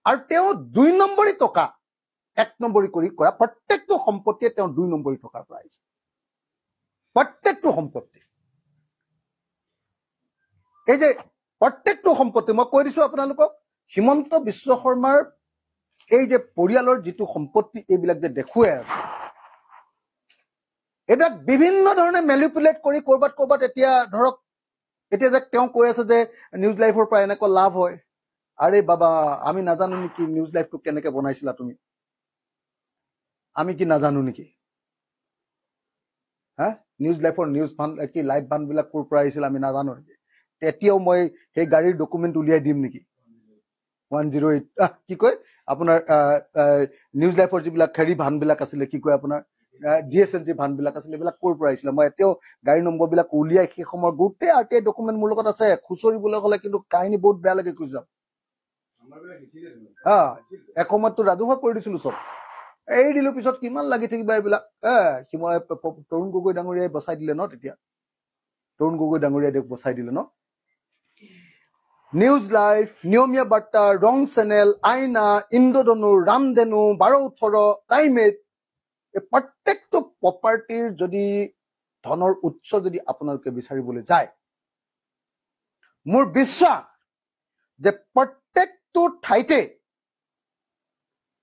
আৰু তেওঁ 2 নম্বৰী টকা 1 নম্বৰী কৰি কৰা প্ৰত্যেকটো সম্পত্তিয়ে তেওঁ 2 নম্বৰী টকাৰ পৰা আহিছে। প্ৰত্যেকটো সম্পত্তি, এই যে প্ৰত্যেকটো সম্পত্তি মই কৈ দিছো আপোনালোকক, হিমন্ত বিশ্ব শৰ্মাৰ এই যে পৰিয়ালৰ যিটো সম্পত্তি, এইবিলাক যে দেখুৱাই আছে, এইবিলাক বিভিন্ন ধৰণে মেনিপুলেট কৰি কৰবাত এতিয়া ধৰক, এতিয়া যে তেওঁ কৈ আছে যে নিউজ লাইভৰ পৰা এনেকুৱা লাভ হয়। আৰে বাবা, আমি নাজানো নেকি নিউজ লাইভটো কেনেকে বনাইছিলা তুমি? আমি কি নাজানো নেকি? নিউজ লাইভৰ নিউজ ফাণ্ড কি লাইভ ফাণ্ড বিলাক ক'ৰ পৰা আহিছিল আমি নাজানো নেকি? এতিয়াও মই সেই গাড়ীৰ ডকুমেণ্ট উলিয়াই দিম নেকি 108 কি কয় আপোনাৰ নিউজ লাইফৰ যিবিলাক হেৰি ভানবিলাক আছিলে কি কয় আপোনাৰ DSLG ভানবিলাক আছিলে এইবিলাক ক'ৰ পৰা আহিছিলে মই এতিয়াও গাড়ী নম্বৰবিলাক উলিয়াই সেই সময়ৰ গোটেই RTI ডকুমেণ্ট মোৰ লগত আছে খুচৰিবলৈ গ'লে কিন্তু কাহিনী বহুত বেয়া লাগে কৈ যাম এসময়ততো ৰাজহুৱা কৰি দিছিলো চব এৰি দিলো পিছত কিমান লাগি থাকিবা এইবিলাক মই তৰুণ গগৈ ডাঙৰীয়াই বচাই দিলে ন তেতিয়া তৰুণ গগৈ ডাঙৰীয়াই বচাই দিলে ন নিউজ লাইভ নিয়মীয়া বাৰ্তা ৰং চেনেল আইনা ইন্দ্ৰধনু ৰামধেনু 12-18 টাইমেট এই প্ৰত্যেকটো প্ৰপাৰ্টিৰ যদি ধনৰ উৎস যদি আপোনালোকে বিচাৰিবলৈ যায় মোৰ বিশ্বাস যে প্ৰত্যেকটো ঠাইতে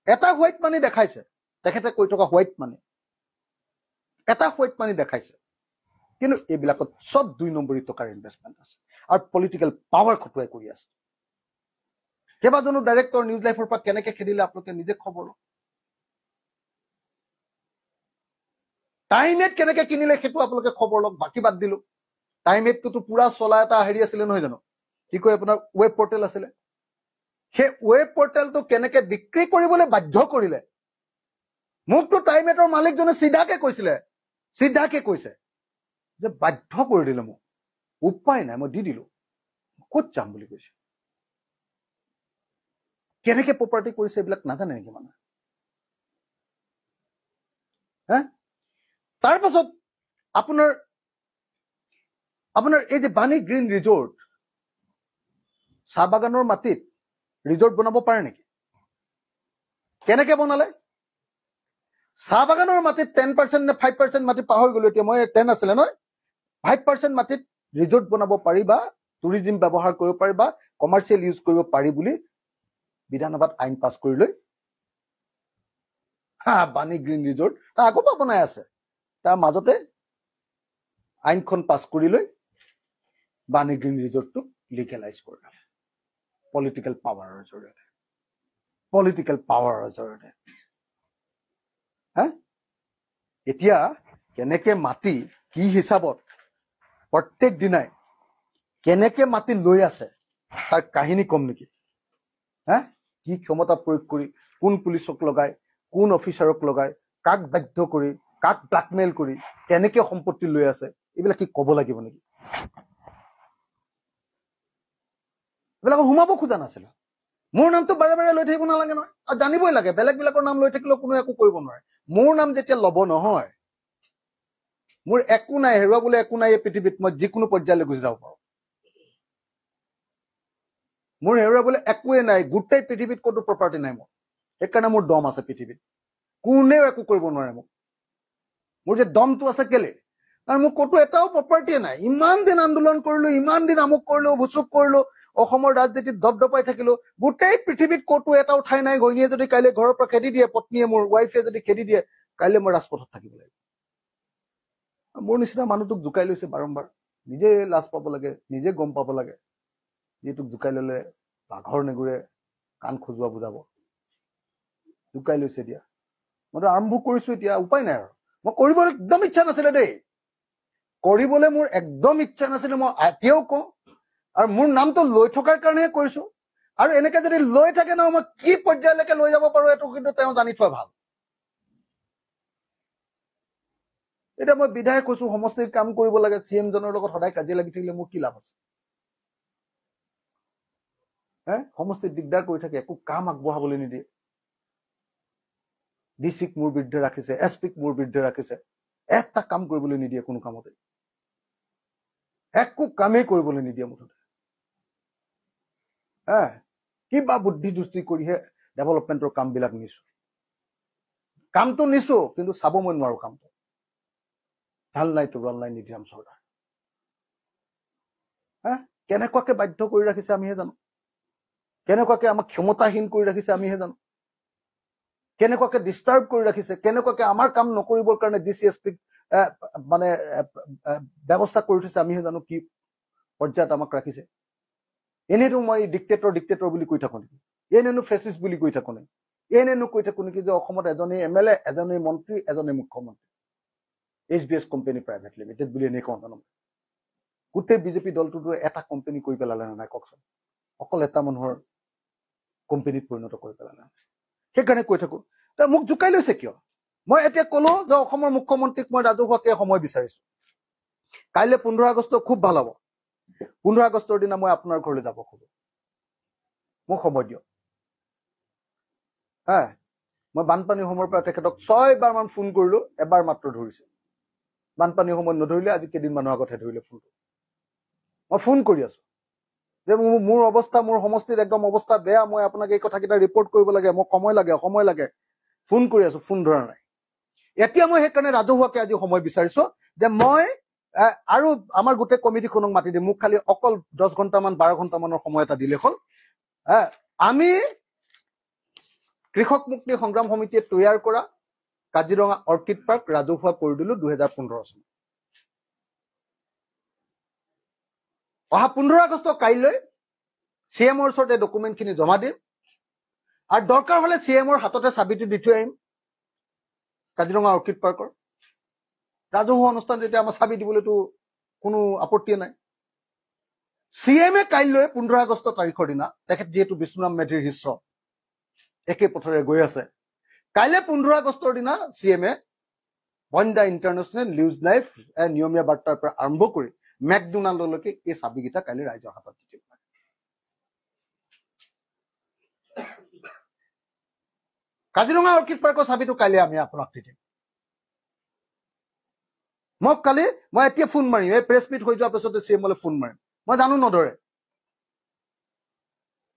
এটা হোৱাইট মানি দেখাইছে তেখেতে কৈ থকা হোৱাইট মানি এটা হোৱাইট মানি দেখাইছে কিন্তু এইবিলাকত সব 2 নম্বৰী টকাৰ ইনভেষ্টমেণ্ট আছে আৰু পলিটিকেল পাৱাৰ খটুৱাই কৰি আছে কেইবাজনো ডাইৰেক্টৰ নিউজ লাইফৰ পৰা কেনেকে খেদিলে আপোনালোকে নিজে খবৰ লওক টাইমেট কেনেকে কিনিলে সেইটো আপোনালোকে খবৰ লওক বাকি বাদ দিলো টাইমেটটো পুৰা চলা এটা হেৰি আছিলে নহয় জানো কি কয় আপোনাৰ ৱেব পৰ্টেল আছিলে সেই ৱেব পৰ্টেলটো কেনেকে বিক্ৰী কৰিবলৈ বাধ্য কৰিলে মোকতো টাইমেটৰ মালিকজনে চিধাকে কৈছে যে বাধ্য কৰি দিলে মোক উপায় নাই মই দি দিলো ক'ত যাম বুলি কৈছে কেনেকে প্ৰপাৰ্টি কৰিছে এইবিলাক নাজানে নেকি মানুহে তাৰ পাছত আপোনাৰ এই যে বাণী গ্ৰীণ ৰিজৰ্ট চাহ বাগানৰ মাটিত ৰিজৰ্ট বনাব পাৰে নেকি কেনেকে বনালে চাহ বাগানৰ মাটিত 10% নে 5% মাটি পাহৰি গলো এতিয়া মই 10 আছিলে নহয় 5% মাটিত ৰিজৰ্ট বনাব পাৰি বা টুৰিজিম ব্যৱহাৰ কৰিব পাৰি বা কমাৰ্চিয়েল ইউজ কৰিব পাৰি বুলি বিধানসভাত আইন পাছ কৰি লৈ বাণী গ্ৰীণ ৰিজৰ্ট আগৰ পৰা বনাই আছে তাৰ মাজতে আইনখন পাছ কৰি লৈ বাণী গ্ৰীণ ৰিজৰ্টটো লিগেলাইজ কৰিলে পলিটিকেল পাৱাৰৰ জৰিয়তে এতিয়া কেনেকে মাটি কি হিচাপত প্ৰত্যেক দিনাই কেনেকে মাটি লৈ আছে তাৰ কাহিনী কম নেকি কি ক্ষমতা প্ৰয়োগ কৰি কোন পুলিচক লগাই কোন অফিচাৰক লগাই কাক বাধ্য কৰি কাক ব্লাকমেইল কৰি কেনেকে সম্পত্তি লৈ আছে এইবিলাক কি ক'ব লাগিব নেকি এইবিলাক সোমাব খোজা নাছিল মোৰ নামটো বাৰে বাৰে লৈ থাকিব নালাগে নহয় আৰু জানিবই লাগে বেলেগ বিলাকৰ নাম লৈ থাকিলেও কোনো একো কৰিব নোৱাৰে মোৰ নাম যেতিয়া ল'ব নহয় মোৰ একো নাই হেৰুৱাবলৈ একো নাই এই পৃথিৱীত মই যিকোনো পৰ্যায়লৈ গুচি যাব পাৰো মোৰ হেৰুৱাবলৈ একোৱে নাই গোটেই পৃথিৱীত ক'তো প্ৰপাৰ্টি নাই মোৰ সেইকাৰণে মোৰ দম আছে পৃথিৱীত কোনেও একো কৰিব নোৱাৰে মোক মোৰ যে দমটো আছে কেলে কাৰণ মোৰ ক'তো এটাও প্ৰপাৰ্টিয়ে নাই ইমান দিন আন্দোলন কৰিলো ইমান দিন আমুক কৰিলো ভুচুক কৰিলো অসমৰ ৰাজনীতিত দপদপাই থাকিলো গোটেই পৃথিৱীত ক'তো এটাও ঠাই নাই ঘৈণীয়ে যদি কাইলৈ ঘৰৰ পৰা খেদি দিয়ে পত্নীয়ে মোৰ ৱাইফে যদি খেদি দিয়ে কাইলৈ মই ৰাজপথত থাকিব লাগিব মোৰ নিচিনা মানুহটোক জোকাই লৈছে বাৰম্বাৰ নিজে লাজ পাব লাগে নিজে গম পাব লাগে যিটোক জোকাই ললে বাঘৰ নেগুৰে কাণ খজুৱা বুজাব জোকাই লৈছে দিয়া মইতো আৰম্ভ কৰিছো এতিয়া উপায় নাই আৰু মই কৰিবলৈ একদম ইচ্ছা নাছিলে দেই কৰিবলৈ মোৰ একদম ইচ্ছা নাছিলে মই এতিয়াও কওঁ আৰু মোৰ নামটো লৈ থকাৰ কাৰণেহে কৰিছো আৰু এনেকে যদি লৈ থাকে ন মই কি পৰ্যায়লৈকে লৈ যাব পাৰো এইটো কিন্তু তেওঁ জানি থোৱা ভাল এতিয়া মই বিধায়ক কৈছো সমষ্টিৰ কাম কৰিব লাগে CM জনৰ লগত সদায় কাজিয়া লাগি থাকিলে মোৰ কি লাভ আছে সমষ্টিত দিগদাৰ কৰি থাকে একো কাম আগবঢ়াবলৈ নিদিয়ে ডিচিক মোৰ বিৰুদ্ধে ৰাখিছে SPক মোৰ বিৰুদ্ধে ৰাখিছে এটা কাম কৰিবলৈ নিদিয়ে কোনো কামতে একো কামেই কৰিবলৈ নিদিয়ে মুঠতে কিবা বুদ্ধি দুষ্টি কৰিহে ডেভেলপমেণ্টৰ কামবিলাক নিছো কামটো নিছো কিন্তু চাব মই নোৱাৰো কামটো ভাল নাই তোৰল নাই নিধিৰাম চৰ্দাৰ কেনেকুৱাকে বাধ্য কৰি ৰাখিছে আমিহে জানো কেনেকুৱাকে আমাক ক্ষমতাহীন কৰি ৰাখিছে আমিহে জানো কেনেকুৱাকে ডিষ্টাৰ্ব কৰি ৰাখিছে কেনেকুৱাকে আমাৰ কাম নকৰিবৰ কাৰণে DCSPক মানে ব্যৱস্থা কৰি থৈছে আমিহে জানো কি পৰ্যায়ত আমাক ৰাখিছে এনেতো মই ডিক্টেটৰ বুলি কৈ থাকো নেকি এনেনো ফেচিষ্ট বুলি কৈ থাকো নেকি এনেনো কৈ থাকো নেকি যে অসমত এজনী MLA এজনী মন্ত্ৰী এজনী মুখ্যমন্ত্ৰী HBS কোম্পানী প্ৰাইভেট লিমিটেড বুলি এনেকুৱা জানো গোটেই বিজেপি দলটোতো এটা কোম্পানী কৰি পেলালে নাই কওকচোন অকল এটা মানুহৰ কোম্পানীত পৰিণত কৰি পেলালে সেইকাৰণে কৈ থাকো মোক জোকাই লৈছে কিয় মই এতিয়া কলো যে অসমৰ মুখ্যমন্ত্ৰীক মই ৰাজহুৱাকে সময় বিচাৰিছো কাইলৈ 15 আগষ্ট খুব ভাল হ'ব 15 আগষ্টৰ দিনা মই আপোনাৰ ঘৰলৈ যাব খোজো মোক সময় দিয়ক হা মই বানপানী সময়ৰ পৰা তেখেতক 6 বাৰ মান ফোন কৰিলো এবাৰ মাত্ৰ ধৰিছে বানপানী সময় নধৰিলে আজি কেইদিনমানৰ আগতহে ধৰিলে ফোনটো মই ফোন কৰি আছো যে মোৰ অৱস্থা মোৰ সমষ্টিত একদম অৱস্থা বেয়া মই আপোনাক এই কথাকেইটা ৰিপৰ্ট কৰিব লাগে মোক সময় লাগে ফোন কৰি আছো ফোন ধৰা নাই এতিয়া মই সেইকাৰণে ৰাজহুৱাকে আজি সময় বিচাৰিছো যে মই আৰু আমাৰ গোটেই কমিটিখনক মাতি দিম মোক খালি অকল 10 ঘণ্টামান 12 ঘণ্টামানৰ সময় এটা দিলে হ'ল আমি কৃষক মুক্তি সংগ্ৰাম সমিতিয়ে তৈয়াৰ কৰা কাজিৰঙা অৰ্কিড পাৰ্ক ৰাজহুৱা কৰি দিলো 2015 চনত অহা 15 আগষ্ট কাইলৈ চিএমৰ ওচৰতে ডকুমেণ্টখিনি জমা দিম আৰু দৰকাৰ হলে চিএমৰ হাততে চাবিটো দি থৈ আহিম কাজিৰঙা অৰ্কিড পাৰ্কৰ ৰাজহুৱা অনুষ্ঠান যেতিয়া আমাৰ চাবি দিবলৈতো কোনো আপত্তি নাই চিএমে কাইলৈ 15 আগষ্ট তাৰিখৰ দিনা তেখেত যিহেতু বিষ্ণুৰাম মেধিৰ শিষ্য একে পথৰে গৈ আছে কাইলৈ 15 আগষ্টৰ দিনা চিএমে বন্দা ইণ্টাৰনেশ্যনেল নিউজ লাইভ নিয়মীয়া বাৰ্তাৰ পৰা আৰম্ভ কৰি মেকডোনাল্ডলৈকে এই চাবিকেইটা কাইলৈ ৰাইজৰ হাতত দি দিব কাজিৰঙা অৰ্কিড পাৰ্কৰ চাবিটো কাইলৈ আমি আপোনাক দি দিম মোক কালি মই এতিয়া ফোন মাৰিম এই প্ৰেছ মিট হৈ যোৱাৰ পিছতে চিএমলৈ ফোন মাৰিম মই জানো নধৰে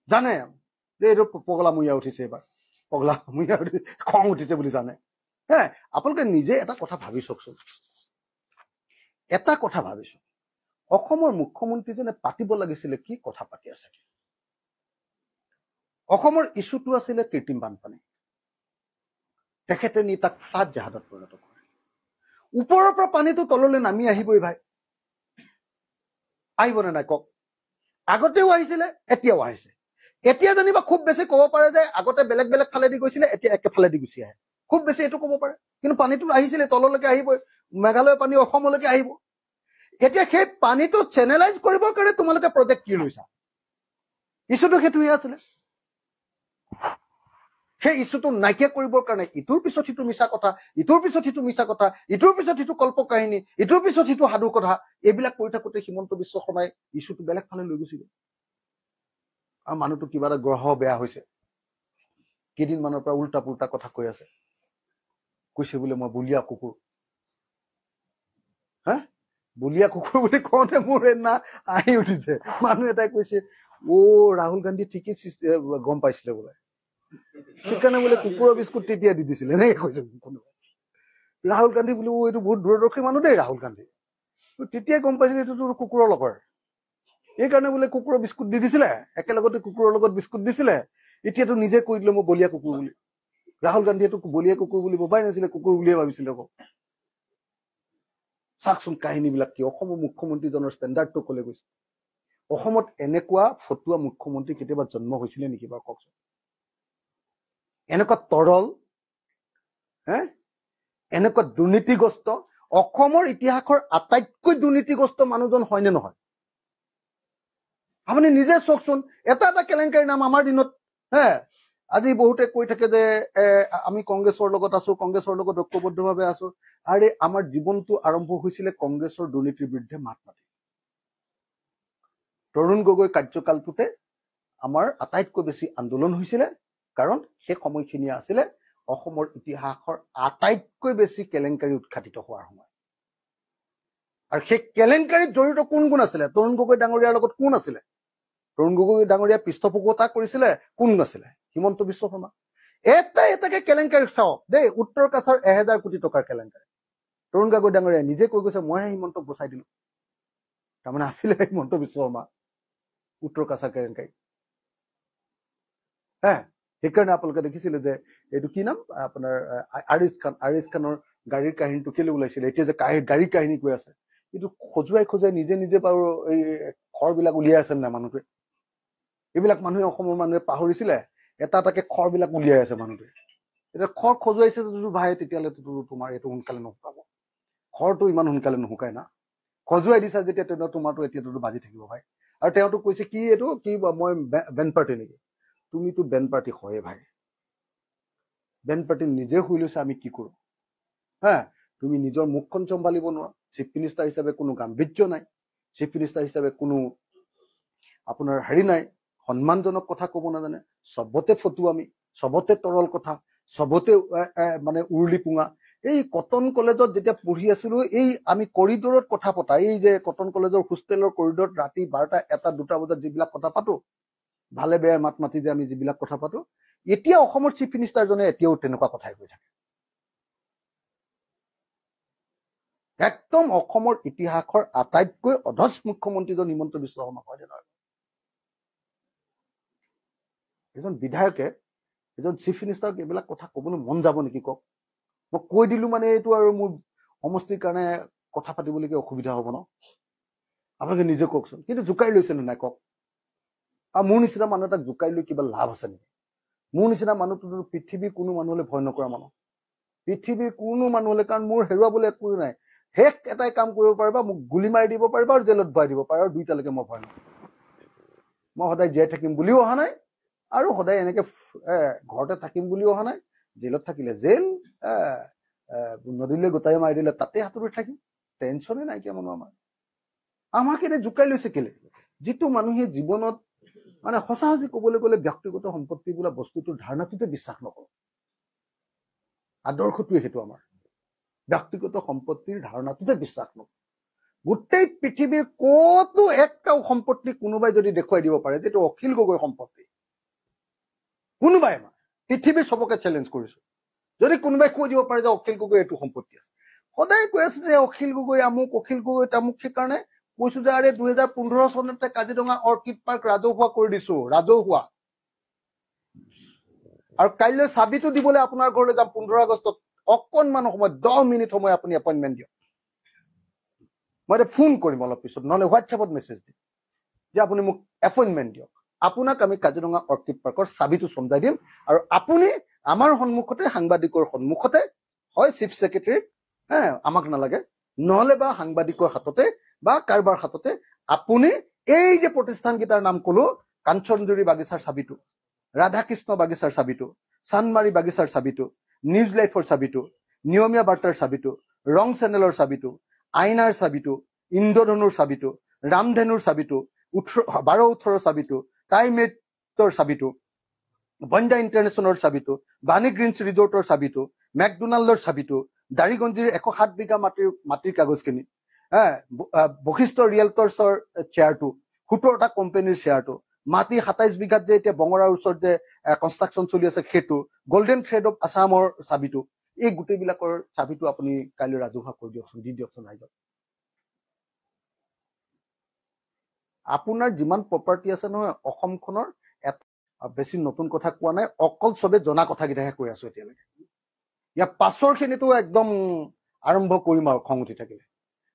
জানে যে এইটো পগলামূৰীয়া উঠিছে এইবাৰ পগলামূৰীয়া খং উঠিছে বুলি জানে হে আপোনালোকে নিজে এটা কথা ভাবি চাওকচোন এটা কথা ভাবিছো অসমৰ মুখ্যমন্ত্ৰীজনে পাতিব লাগিছিলে কি কথা পাতি আছে অসমৰ ইছ্যুটো আছিলে কৃত্ৰিম বানপানী তেখেতে নি তাক ফ্লাড জাহাজত পৰিণত কৰে ওপৰৰ পৰা পানীটো তললৈ নামি আহিবই ভাই আহিবনে নাই কওক আগতেও আহিছিলে এতিয়াও আহিছে এতিয়া জানিবা খুব বেছি ক'ব পাৰে যে আগতে বেলেগ বেলেগ ফালেদি গৈছিলে এতিয়া একেফালেদি গুচি আহে খুব বেছি এইটো ক'ব পাৰে কিন্তু পানীটো আহিছিলে তললৈকে আহিবই মেঘালয় পানী অসমলৈকে আহিব এতিয়া সেই পানীটো চেনেলাইজ কৰিবৰ কাৰণে তোমালোকে প্ৰজেক্ট কি লৈছা ইছ্যুটো সেইটোহে আছিলে সেই ইছ্যুটো নাইকিয়া কৰিবৰ কাৰণে ইটোৰ পিছত সিটো মিছা কথা ইটোৰ পিছত সিটো মিছা কথা ইটোৰ পিছত সিটো কল্প কাহিনী ইটোৰ পিছত সিটো সাধু কথা এইবিলাক কৰি থাকোঁতে হিমন্ত বিশ্ব শৰ্মাই ইছ্যুটো বেলেগ ফালে লৈ গৈছিল আৰু মানুহটো কিবা এটা গ্ৰহ বেয়া হৈছে কেইদিনমানৰ পৰা উল্টা পুল্টা কথা কৈ আছে কৈছে বোলে মই বুলীয়া কুকুৰ হা বুলীয়া কুকুৰ বুলি কওঁতে মোৰ এদিনা আহি উঠিছে মানুহ এটাই কৈছে ৰাহুল গান্ধী ঠিকেই গম পাইছিলে বোলে সেইকাৰণে বোলে কুকুৰৰ বিস্কুট তেতিয়া দি দিছিলে এনেকে কৈছে ৰাহুল গান্ধী বোলে এইটো বহুত দূৰদৰ্শী মানুহ দেই ৰাহুল গান্ধী তেতিয়াই গম পাইছিলে এইটো তোৰ কুকুৰৰ লগৰ এইকাৰণে বোলে কুকুৰৰ বিস্কুট দি দিছিলে একেলগতে কুকুৰৰ লগত বিস্কুট দিছিলে এতিয়াতো নিজে কৈ দিলে মই বলীয়া কুকুৰ বুলি ৰাহুল গান্ধীয়েতো বলীয়া কুকুৰ বুলি ভবাই নাছিলে কুকুৰ বুলিয়ে ভাবিছিলে আকৌ চাওকচোন কাহিনীবিলাক কি অসমৰ মুখ্যমন্ত্ৰীজনৰ ষ্টেণ্ডাৰ্ডটো কলে গৈছে অসমত এনেকুৱা ফটুৱা মুখ্যমন্ত্ৰী কেতিয়াবা জন্ম হৈছিলে নেকি বাৰু কওকচোন এনেকুৱা তৰল এনেকুৱা দুৰ্নীতিগ্ৰস্ত অসমৰ ইতিহাসৰ আটাইতকৈ দুৰ্নীতিগ্ৰস্ত মানুহজন হয়নে নহয় আপুনি নিজে চাওকচোন এটা এটা কেলেংকাৰীৰ নাম আমাৰ দিনত আজি বহুতে কৈ থাকে যে আমি কংগ্ৰেছৰ লগত আছো কংগ্ৰেছৰ লগত ঐক্যবদ্ধভাৱে আছো আৰে আমাৰ জীৱনটো আৰম্ভ হৈছিলে কংগ্ৰেছৰ দুৰ্নীতিৰ বিৰুদ্ধে মাত মাতি তৰুণ গগৈ কাৰ্যকালটোতে আমাৰ আটাইতকৈ বেছি আন্দোলন হৈছিলে কাৰণ সেই সময়খিনি আছিলে অসমৰ ইতিহাসৰ আটাইতকৈ বেছি কেলেংকাৰী উৎখাটিত হোৱাৰ সময় আৰু সেই কেলেংকাৰীত জড়িত কোন কোন আছিলে তৰুণ গগৈ ডাঙৰীয়াৰ লগত কোন আছিলে তৰুণ গগৈ ডাঙৰীয়া পৃষ্ঠপোষকতা কৰিছিলে কোন আছিলে হিমন্ত বিশ্ব শৰ্মা এটাকে কেলেংকাৰী চাওক দেই উত্তৰ কাছাৰ 1000 কোটি টকাৰ কেলেংকাৰী তৰুণ গগৈ ডাঙৰীয়া নিজে কৈ গৈছে মইহে হিমন্তক বচাই দিলো তাৰমানে আছিলে হিমন্ত বিশ্ব শৰ্মা উত্তৰ কাছাৰ কেলেংকাৰী সেইকাৰণে আপোনালোকে দেখিছিলে যে এইটো কি নাম আপোনাৰ আৰিজ খানৰ গাড়ীৰ কাহিনীটো কেলে ওলাইছিলে এতিয়া যে গাড়ীৰ কাহিনী কৈ আছে কিন্তু খজুৱাই নিজে বাৰু এই খৰবিলাক উলিয়াই আছে নাই মানুহটোৱে এইবিলাক মানুহে অসমৰ মানুহে পাহৰিছিলে এটা এটাকে খৰবিলাক উলিয়াই আছে মানুহটোৱে এতিয়া খৰ খজুৱাইছে যদি ভাই তেতিয়াহ'লে তোমাৰ এইটো সোনকালে নুশুকাব খৰটো ইমান সোনকালে নুশুকায় না খজুৱাই দিছা যেতিয়া তেওঁ তোমাৰতো এতিয়াতো বাজি থাকিব ভাই। আৰু তেওঁতো কৈছে কি এইটো কি মই বেন পাৰ্টি নেকি? তুমিতো বেন পাৰ্টি হয়ে ভাই। বেন পাৰ্টি নিজে শুই লৈছে, আমি কি কৰো হা? তুমি নিজৰ মুখখন চম্ভালিব নোৱাৰা। চিফ মিনিষ্টাৰ হিচাপে কোনো গাম্ভীৰ্য নাই, চিফ মিনিষ্টাৰ হিচাপে কোনো আপোনাৰ হেৰি নাই, সন্মানজনক কথা ক'ব নাজানে, চবতে ফটুৱামি, চবতে তৰল কথা, চবতে মানে উৰুলি পোঙা। এই কটন কলেজত যেতিয়া পঢ়ি আছিলো, এই আমি কৰিডৰত কথা পতা, এই যে কটন কলেজৰ হোষ্টেলৰ কৰিডৰত ৰাতি 12টা 1টা 2টা বজাত যিবিলাক কথা পাতো, ভালে বেয়া মাত মাতি যে আমি যিবিলাক কথা পাতো, এতিয়া অসমৰ চিফ মিনিষ্টাৰজনে এতিয়াও তেনেকুৱা কথাই কৈ থাকে। একদম অসমৰ ইতিহাসৰ আটাইতকৈ অধচ মুখ্যমন্ত্ৰীজন হিমন্ত বিশ্ব শৰ্মা হয় নহয়। এজন বিধায়কে এজন চিফ মিনিষ্টাৰক এইবিলাক কথা কবলৈ মন যাব নেকি কওক? মই কৈ দিলো মানে এইটো আৰু মোৰ সমষ্টিৰ কাৰণে কথা পাতিবলৈকে অসুবিধা হ'ব ন? আপোনালোকে নিজে কওকচোন। কিন্তু জোকাই লৈছে নে নাই কওক? আৰু মোৰ নিচিনা মানুহ এটাক জোকাই লৈ কিবা লাভ আছে নেকি? মোৰ নিচিনা মানুহটো পৃথিৱীৰ কোনো মানুহলৈ ভয় নকৰা মানুহ, পৃথিৱীৰ কোনো মানুহলৈ, কাৰণ মোৰ হেৰুৱাবলৈ একো নাই। শেষ এটাই কাম কৰিব পাৰিবা, মোক গুলি মাৰি দিব পাৰিবা আৰু জেলত ভৰাই দিব পাৰিবা, আৰু দুইটালৈকে মই ভয় নকৰো। মই সদায় জীয়াই থাকিম বুলিও অহা নাই, আৰু সদায় এনেকে ঘৰতে থাকিম বুলিও অহা নাই। জেলত থাকিলে জেল, নদীলৈ গোটাই মাৰি দিলে তাতে সাঁতুৰি থাকিম, টেনচনে নাইকিয়া মানুহ আমাৰ। আমাক এতিয়া জোকাই লৈছে কেলে? যিটো মানুহে জীৱনত মানে সঁচা সঁচি ক'বলৈ গ'লে ব্যক্তিগত সম্পত্তি বোলা বস্তুটোৰ ধাৰণাটোতে বিশ্বাস নকৰো। আদৰ্শটোৱে সেইটো আমাৰ, ব্যক্তিগত সম্পত্তিৰ ধাৰণাটোতে বিশ্বাস নকৰো। গোটেই পৃথিৱীৰ কতো একটাও সম্পত্তি কোনোবাই যদি দেখুৱাই দিব পাৰে যে এইটো অখিল গগৈৰ সম্পত্তি, কোনোবাই আমাৰ পৃথিৱীৰ চবকে চেলেঞ্জ কৰিছো, যদি কোনোবাই কৈ দিব পাৰে যে অখিল গগৈ এইটো সম্পত্তি আছে। সদায় কৈ আছে যে অখিল গগৈ আমুক, অখিল গগৈ তামুক। সেইকাৰণে কৈছো যে আৰে 2015 চনতে কাজিৰঙা অৰ্কিড পাৰ্ক ৰাজহুৱা কৰি দিছো, ৰাজহুৱা। আৰু কাইলৈ চাবিটো দিবলৈ আপোনাৰ ঘৰলৈ যাম 15 আগষ্টত। অকণমান সময় 10 মিনিট সময় আপুনি এপইণ্টমেণ্ট দিয়ক, মই এতিয়া ফোন কৰিম অলপ পিছত, নহলে হোৱাটছএপত মেছেজ দিম যে আপুনি মোক এপইণ্টমেণ্ট দিয়ক। আপোনাক আমি কাজিৰঙা অৰ্কিড পাৰ্কৰ চাবিটো চমজাই দিম, আৰু আপুনি আমাৰ সন্মুখতে, সাংবাদিকৰ সন্মুখতে, হয় চিফ ছেক্ৰেটাৰীক, আমাক নালাগে, নহলে বা সাংবাদিকৰ হাততে বা কাৰোবাৰ হাততে আপুনি এই যে প্ৰতিষ্ঠানকেইটাৰ নাম কলো, কাঞ্চনজুৰি বাগিচাৰ চাবিটো, ৰাধাকৃষ্ণ বাগিচাৰ চাবিটো, চানমাৰী বাগিচাৰ চাবিটো, নিউজ লাইফৰ চাবিটো, নিয়মীয়া বাৰ্তাৰ চাবিটো, ৰং চেনেলৰ চাবিটো, আইনাৰ চাবিটো, ইন্দ্ৰধনুৰ চাবিটো, ৰামধেনুৰ চাবিটো, 12-18 চাবিটো, টাইমেটৰ চাবিটো, বন্দা ইণ্টাৰনেশ্যনেলৰ চাবিটো, বাণী গ্ৰীণছ ৰিজৰ্টৰ চাবিটো, মেকডোনাল্ডৰ চাবিটো, দাৰিগঞ্জিৰ 107 বিঘা মাটিৰ কাগজখিনি, বশিষ্ঠ ৰিয়েলটৰ্ছৰ শ্বেয়াৰটো, 17টা কোম্পানীৰ শ্বেয়াৰটো, মাটি 27 বিঘাত যে এতিয়া বঙৰাৰ ওচৰত যে কনষ্ট্ৰাকশ্যন চলি আছে সেইটো, গল্ডেন থ্ৰেড অফ আছামৰ চাবিটো, এই গোটেইবিলাকৰ চাবিটো আপুনি কাইলৈ ৰাজহুৱা কৰি দিয়কচোন, দি দিয়কচোন ৰাইজক। আপোনাৰ যিমান প্ৰপাৰ্টি আছে নহয় অসমখনৰ, বেছি নতুন কথা কোৱা নাই, অকল চবে জনা কথাকেইটাহে কৈ আছো এতিয়ালৈকে। ইয়াৰ পাছৰ খিনিতো একদম আৰম্ভ কৰিম আৰু খং উঠি থাকিলে।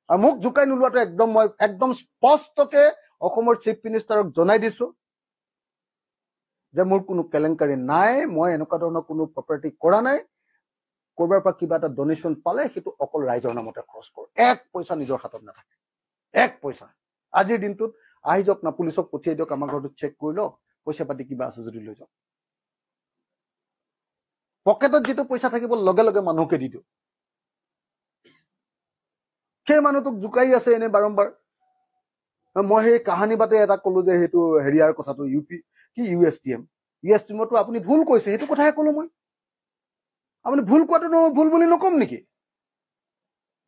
আৰু মোক জোকাই নোলোৱাটো একদম, মই একদম স্পষ্টকে অসমৰ চিফ মিনিষ্টাৰক জনাই দিছো যে মোৰ কোনো কেলেংকাৰী নাই, মই এনেকুৱা ধৰণৰ কোনো প্ৰপাৰ্টি কৰা নাই। কৰবাৰ পৰা কিবা এটা ডনেশ্যন পালে সেইটো অকল ৰাইজৰ নামতে খৰচ কৰো, 1 পইচা নিজৰ হাতত নাথাকে, 1 পইচা। আজিৰ দিনটোত আহি যাওক না, পুলিচক পঠিয়াই দিয়ক, আমাৰ ঘৰটো চেক কৰি লওক, পইচা পাতি কিবা আছে যদি লৈ যাওক। পকেটত যিটো পইচা থাকিব লগে লগে মানুহকে দি দিওঁ। সেই মানুহটোক জোকাই আছে এনে বাৰম্বাৰ। মই সেই কাহানী বাটে এটা কলো যে সেইটো হেৰিয়াৰ কথাটো, USTMতো আপুনি ভুল কৈছে, সেইটো কথাহে কলো মই। আপুনি ভুল কোৱাটো ভুল বুলি নকম নেকি?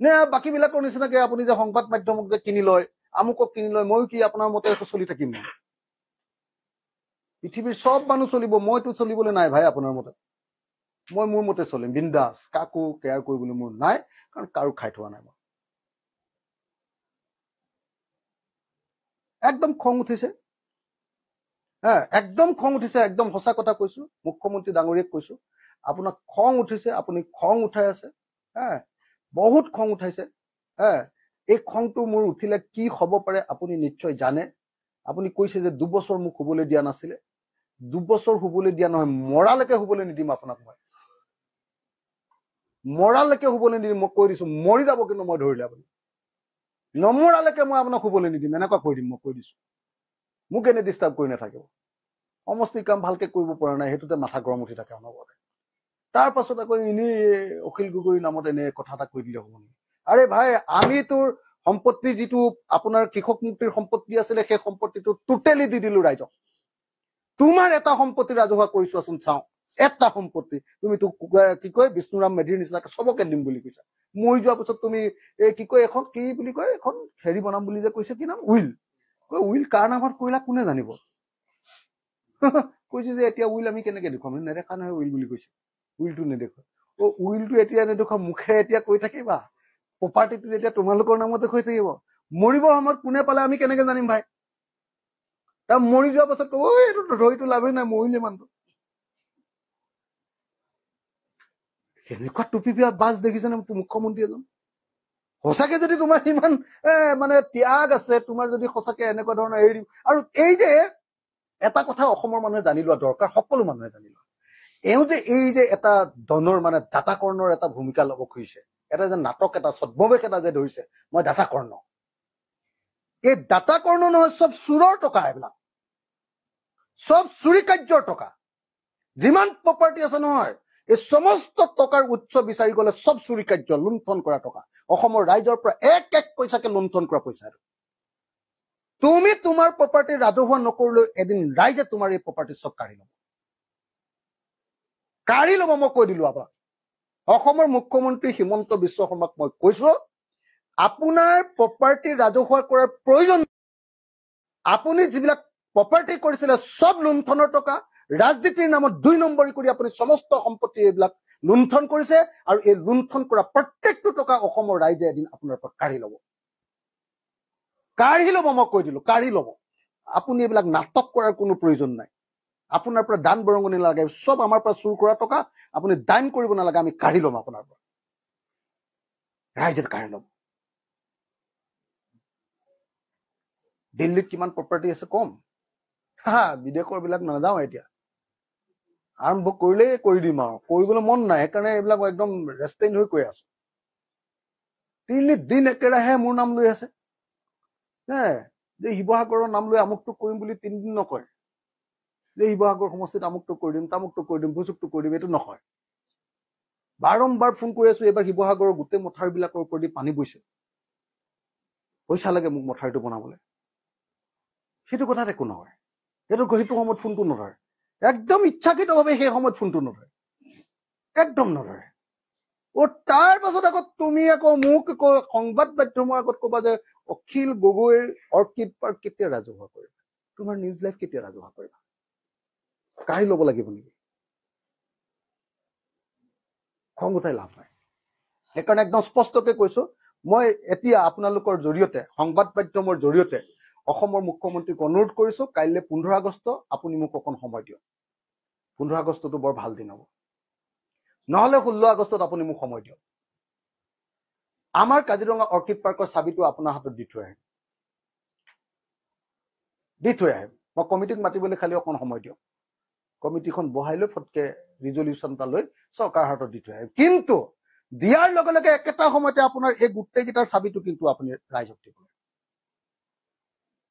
নে বাকী বিলাকৰ নিচিনাকে আপুনি যে সংবাদ মাধ্যমক যে কিনি লয়, আমুকক কিনি লয়, ময়ো কি আপোনাৰ মতে চলি থাকিম? পৃথিৱীৰ চব মানুহ চলিব, মইতো চলিবলৈ নাই ভাই আপোনাৰ মতে। মই মোৰ মতে চলিম বিন্দাস, কাকো কেয়াৰ কৰিবলৈ মোৰ নাই, কাৰণ কাৰো খাই থোৱা নাই। মই একদম খং উঠিছে, একদম খং উঠিছে, একদম সঁচা কথা কৈছো, মুখ্যমন্ত্ৰী ডাঙৰীয়াক কৈছো, আপোনাক খং উঠিছে, আপুনি খং উঠাই আছে, বহুত খং উঠাইছে। এই খংটো মোৰ উঠিলে কি হব পাৰে আপুনি নিশ্চয় জানে। আপুনি কৈছে যে 2 বছৰ মোক শুবলৈ দিয়া নাছিলে, 2 বছৰ শুবলৈ দিয়া নহয়, মৰালৈকে শুবলৈ নিদিম আপোনাক। মই মৰালৈকে শুবলৈ নিদিম, মই কৈ দিছো, মৰি যাব কিন্তু মই ধৰিলে আপুনি। নমৰালৈকে মই আপোনাক শুবলৈ নিদিম, এনেকুৱা কৈ দিম। মই কৈ দিছো, মোক এনে ডিষ্টাৰ্ব কৰি নাথাকিব। সমষ্টিৰ কাম ভালকে কৰিব পৰা নাই, সেইটোতে মাথা গৰম উঠি থাকে অনবৰতে। তাৰ পাছত আকৌ এনেই অখিল গগৈৰ নামত এনে কথা এটা কৈ দিলে হ'ব নেকি? আৰে ভাই, আমি তোৰ সম্পত্তি যিটো আপোনাৰ কৃষক মুক্তিৰ সম্পত্তি আছিলে, সেই সম্পত্তিটো টোটেলি দি দিলো ৰাইজক। তোমাৰ এটা সম্পত্তি ৰাজহুৱা কৰিছোৱাচোন চাওঁ, এটা সম্পত্তি। তুমি তোক কি কয় বিষ্ণুৰাম মেধিৰ নিচিনাকে চবকে দিম বুলি কৈছা। মৰি যোৱাৰ পিছত তুমি কি কয় এখন কি বুলি কয়, এখন হেৰি বনাম বুলি যে কৈছে, কি নাম, উইল। উইল কাৰ নামত কৰিলা কোনে জানিব? কৈছে যে এতিয়া উইল আমি কেনেকে দেখুৱাম? নেদেখা নহয় উইল বুলি কৈছে। উইলটো নেদেখুৱা। উইলটো এতিয়া নেদেখুৱা, মুখেৰে এতিয়া কৈ থাকিবা। প্ৰপাৰ্টিটো এতিয়া তোমালোকৰ নামতে হৈ থাকিব। মৰিবৰ সময়ত কোনে পালে আমি কেনেকে জানিম ভাই? তাৰ মৰি যোৱাৰ পাছত কব এইটো ধৰিটো লাভেই নাই, মৰিলে মানুহটো। সেনেকুৱা টুপি পিয়া বাজ দেখিছেনে মুখ্যমন্ত্ৰী এজন? সঁচাকে যদি তোমাৰ ইমান মানে ত্যাগ আছে, তোমাৰ যদি সঁচাকে এনেকুৱা ধৰণৰ এৰি দিম। আৰু এই যে এটা কথা অসমৰ মানুহে জানি লোৱা দৰকাৰ, সকলো মানুহে জানি লোৱা, এওঁ যে এই যে এটা ধনৰ মানে দাতাকৰ্ণৰ এটা ভূমিকা ল'ব খুজিছে, এটা যে নাটক এটা ছদ্মবেশ এটা যে ধৰিছে, মই দাতাকৰ্ণ। এই দাতাকৰ্ণ নহয়, চব চোৰৰ টকা এইবিলাক, চব চুৰি কাৰ্যৰ টকা। যিমান প্ৰপাৰ্টি আছে নহয়, এই সমস্ত টকাৰ উৎস বিচাৰি গলে চব চুৰি কাৰ্য, লুণ্ঠন কৰা টকা। অসমৰ ৰাইজৰ পৰা এক এক পইচাকে লুণ্ঠন কৰা পইচা। তুমি তোমাৰ প্ৰপাৰ্টি ৰাজহুৱা নকৰিলেও এদিন ৰাইজে তোমাৰ এই প্ৰপাৰ্টি চব কাঢ়ি ল'ব। কাঢ়ি ল'ব, মই কৈ দিলো আপোনাক। অসমৰ মুখ্যমন্ত্ৰী হিমন্ত বিশ্ব শৰ্মাক মই কৈছো, আপোনাৰ প্ৰপাৰ্টি ৰাজহুৱা কৰাৰ প্ৰয়োজন। আপুনি যিবিলাক প্ৰপাৰ্টি কৰিছিলে চব লুণ্ঠনৰ টকা, ৰাজনীতিৰ নামত 2 নম্বৰী কৰি আপুনি সমস্ত সম্পত্তি এইবিলাক লুণ্ঠন কৰিছে। আৰু এই লুণ্ঠন কৰা প্ৰত্যেকটো টকা অসমৰ ৰাইজে এদিন আপোনাৰ পৰা কাঢ়ি ল'ব। কাঢ়ি ল'ব, মই কৈ দিলো, কাঢ়ি ল'ব। আপুনি এইবিলাক নাটক কৰাৰ কোনো প্ৰয়োজন নাই। আপোনাৰ পৰা দান বৰঙণি নালাগে, চব আমাৰ পৰা চুৰ কৰা টকা আপুনি দান কৰিব নালাগে, আমি কাঢ়ি ল'ম আপোনাৰ পৰা। ৰাইজে কাঢ়ি ল'ব। দিল্লীত কিমান প্ৰপাৰ্টি আছে কম, বিদেশৰ বিলাক নাযাওঁ এতিয়া। আৰম্ভ কৰিলেই কৰি দিম, আৰু কৰিবলৈ মন নাই, সেইকাৰণে এইবিলাক একদম ৰেষ্ট্ৰেইন হৈ কৈ আছো। দিল্লীত দিন একেৰাহে মোৰ নাম লৈ আছে, যে শিৱসাগৰৰ নাম লৈ আমুকটো কৰিম বুলি 3 দিন নকয়, যে শিৱসাগৰ সমষ্টিত আমুকটো কৰি দিম, তামুকটো কৰি দিম, ভুচুকটো কৰি দিম, এইটো নকয়। বাৰম্বাৰ ফোন কৰি আছো, এইবাৰ শিৱসাগৰৰ গোটেই মথাউৰিবিলাকৰ ওপৰেদি পানী বৈছে, পইচা লাগে মোক মথাউৰিটো বনাবলৈ। সেইটো কথাত একো নহয়, সেইটো সময়ত ফোনটো নধৰে, একদম ইচ্ছাকৃতভাৱে সেই সময়ত ফোনটো নধৰে, একদম নধৰে। তাৰ পাছত আকৌ তুমি আকৌ মোক সংবাদ মাধ্যমৰ আগত কবা যে অখিল গগৈৰ অৰ্কিড পাৰ্ক কেতিয়া ৰাজহুৱা কৰিবা, তোমাৰ নিউজ লাইভ কেতিয়া ৰাজহুৱা কৰিবা? কাঢ়ি ল'ব লাগিব নেকি? খং উঠাই লাভ নাই। সেইকাৰণে একদম স্পষ্টকে কৈছো, মই এতিয়া আপোনালোকৰ জৰিয়তে, সংবাদ মাধ্যমৰ জৰিয়তে অসমৰ মুখ্যমন্ত্ৰীক অনুৰোধ কৰিছো, কাইলৈ 15 আগষ্ট আপুনি মোক অকণ সময় দিয়ক। 15 আগষ্টটো বৰ ভাল দিন হ'ব, নহলে 16 আগষ্টত আপুনি মোক সময় দিয়ক। আমাৰ কাজিৰঙা অৰ্কিড পাৰ্কৰ চাবিটো আপোনাৰ হাতত দি থৈ আহিম, মই কমিটিক মাতিবলৈ খালি অকণ সময় দিয়ক। কমিটিখন বহাই লৈ ফটকে ৰিজলিউশ্যন এটা লৈ চৰকাৰৰ হাতত দি থৈ আহিম। কিন্তু দিয়াৰ লগে লগে একেটা সময়তে আপোনাৰ এই গোটেইকেইটাৰ চাবিটো কিন্তু আপুনি ৰাইজক দিব।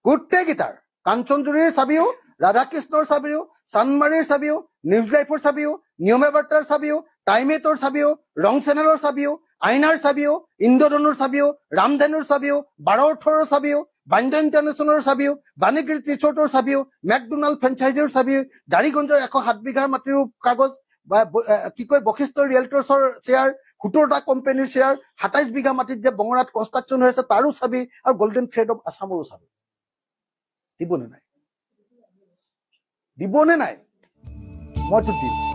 গোটেইকেইটাৰ, কাঞ্চনজুৰিৰ চাবিও, ৰাধাকৃষ্ণৰ চাবিও, চানমাৰীৰ চাবিও, নিউজ লাইফৰ চাবিও, নিয়মে বাৰ্তাৰ চাবিও, টাইমেটৰ চাবিও, ৰং চেনেলৰ চাবিও, আইনাৰ চাবিও, ইন্দ্ৰধনুৰ চাবিও, ৰামধেনুৰ চাবিও, 12-18ৰ চাবিও, বান্দ ইণ্টাৰনেশ্যনেলৰ চাবিও, বাণীগিৰি ৰিচৰ্টৰ চাবিও, মেকডোনাল্ড ফ্ৰেঞ্চাইজিৰ চাবিও, দাৰিগঞ্জৰ 107 বিঘা মাটিৰ কাগজ, কি কয় বশিষ্ঠ ৰিয়েলটৰ্ছৰ শ্বেয়াৰ, 17টা কোম্পানীৰ শ্বেয়াৰ, 27 বিঘা মাটিত যে বঙৰাত কনষ্ট্ৰাকশ্যন হৈ আছে তাৰো চাবি, আৰু গল্ডেন থ্ৰেড অফ আছামৰো চাবি। দিবনে নাই? দিবনে নাই? মইতো দিম।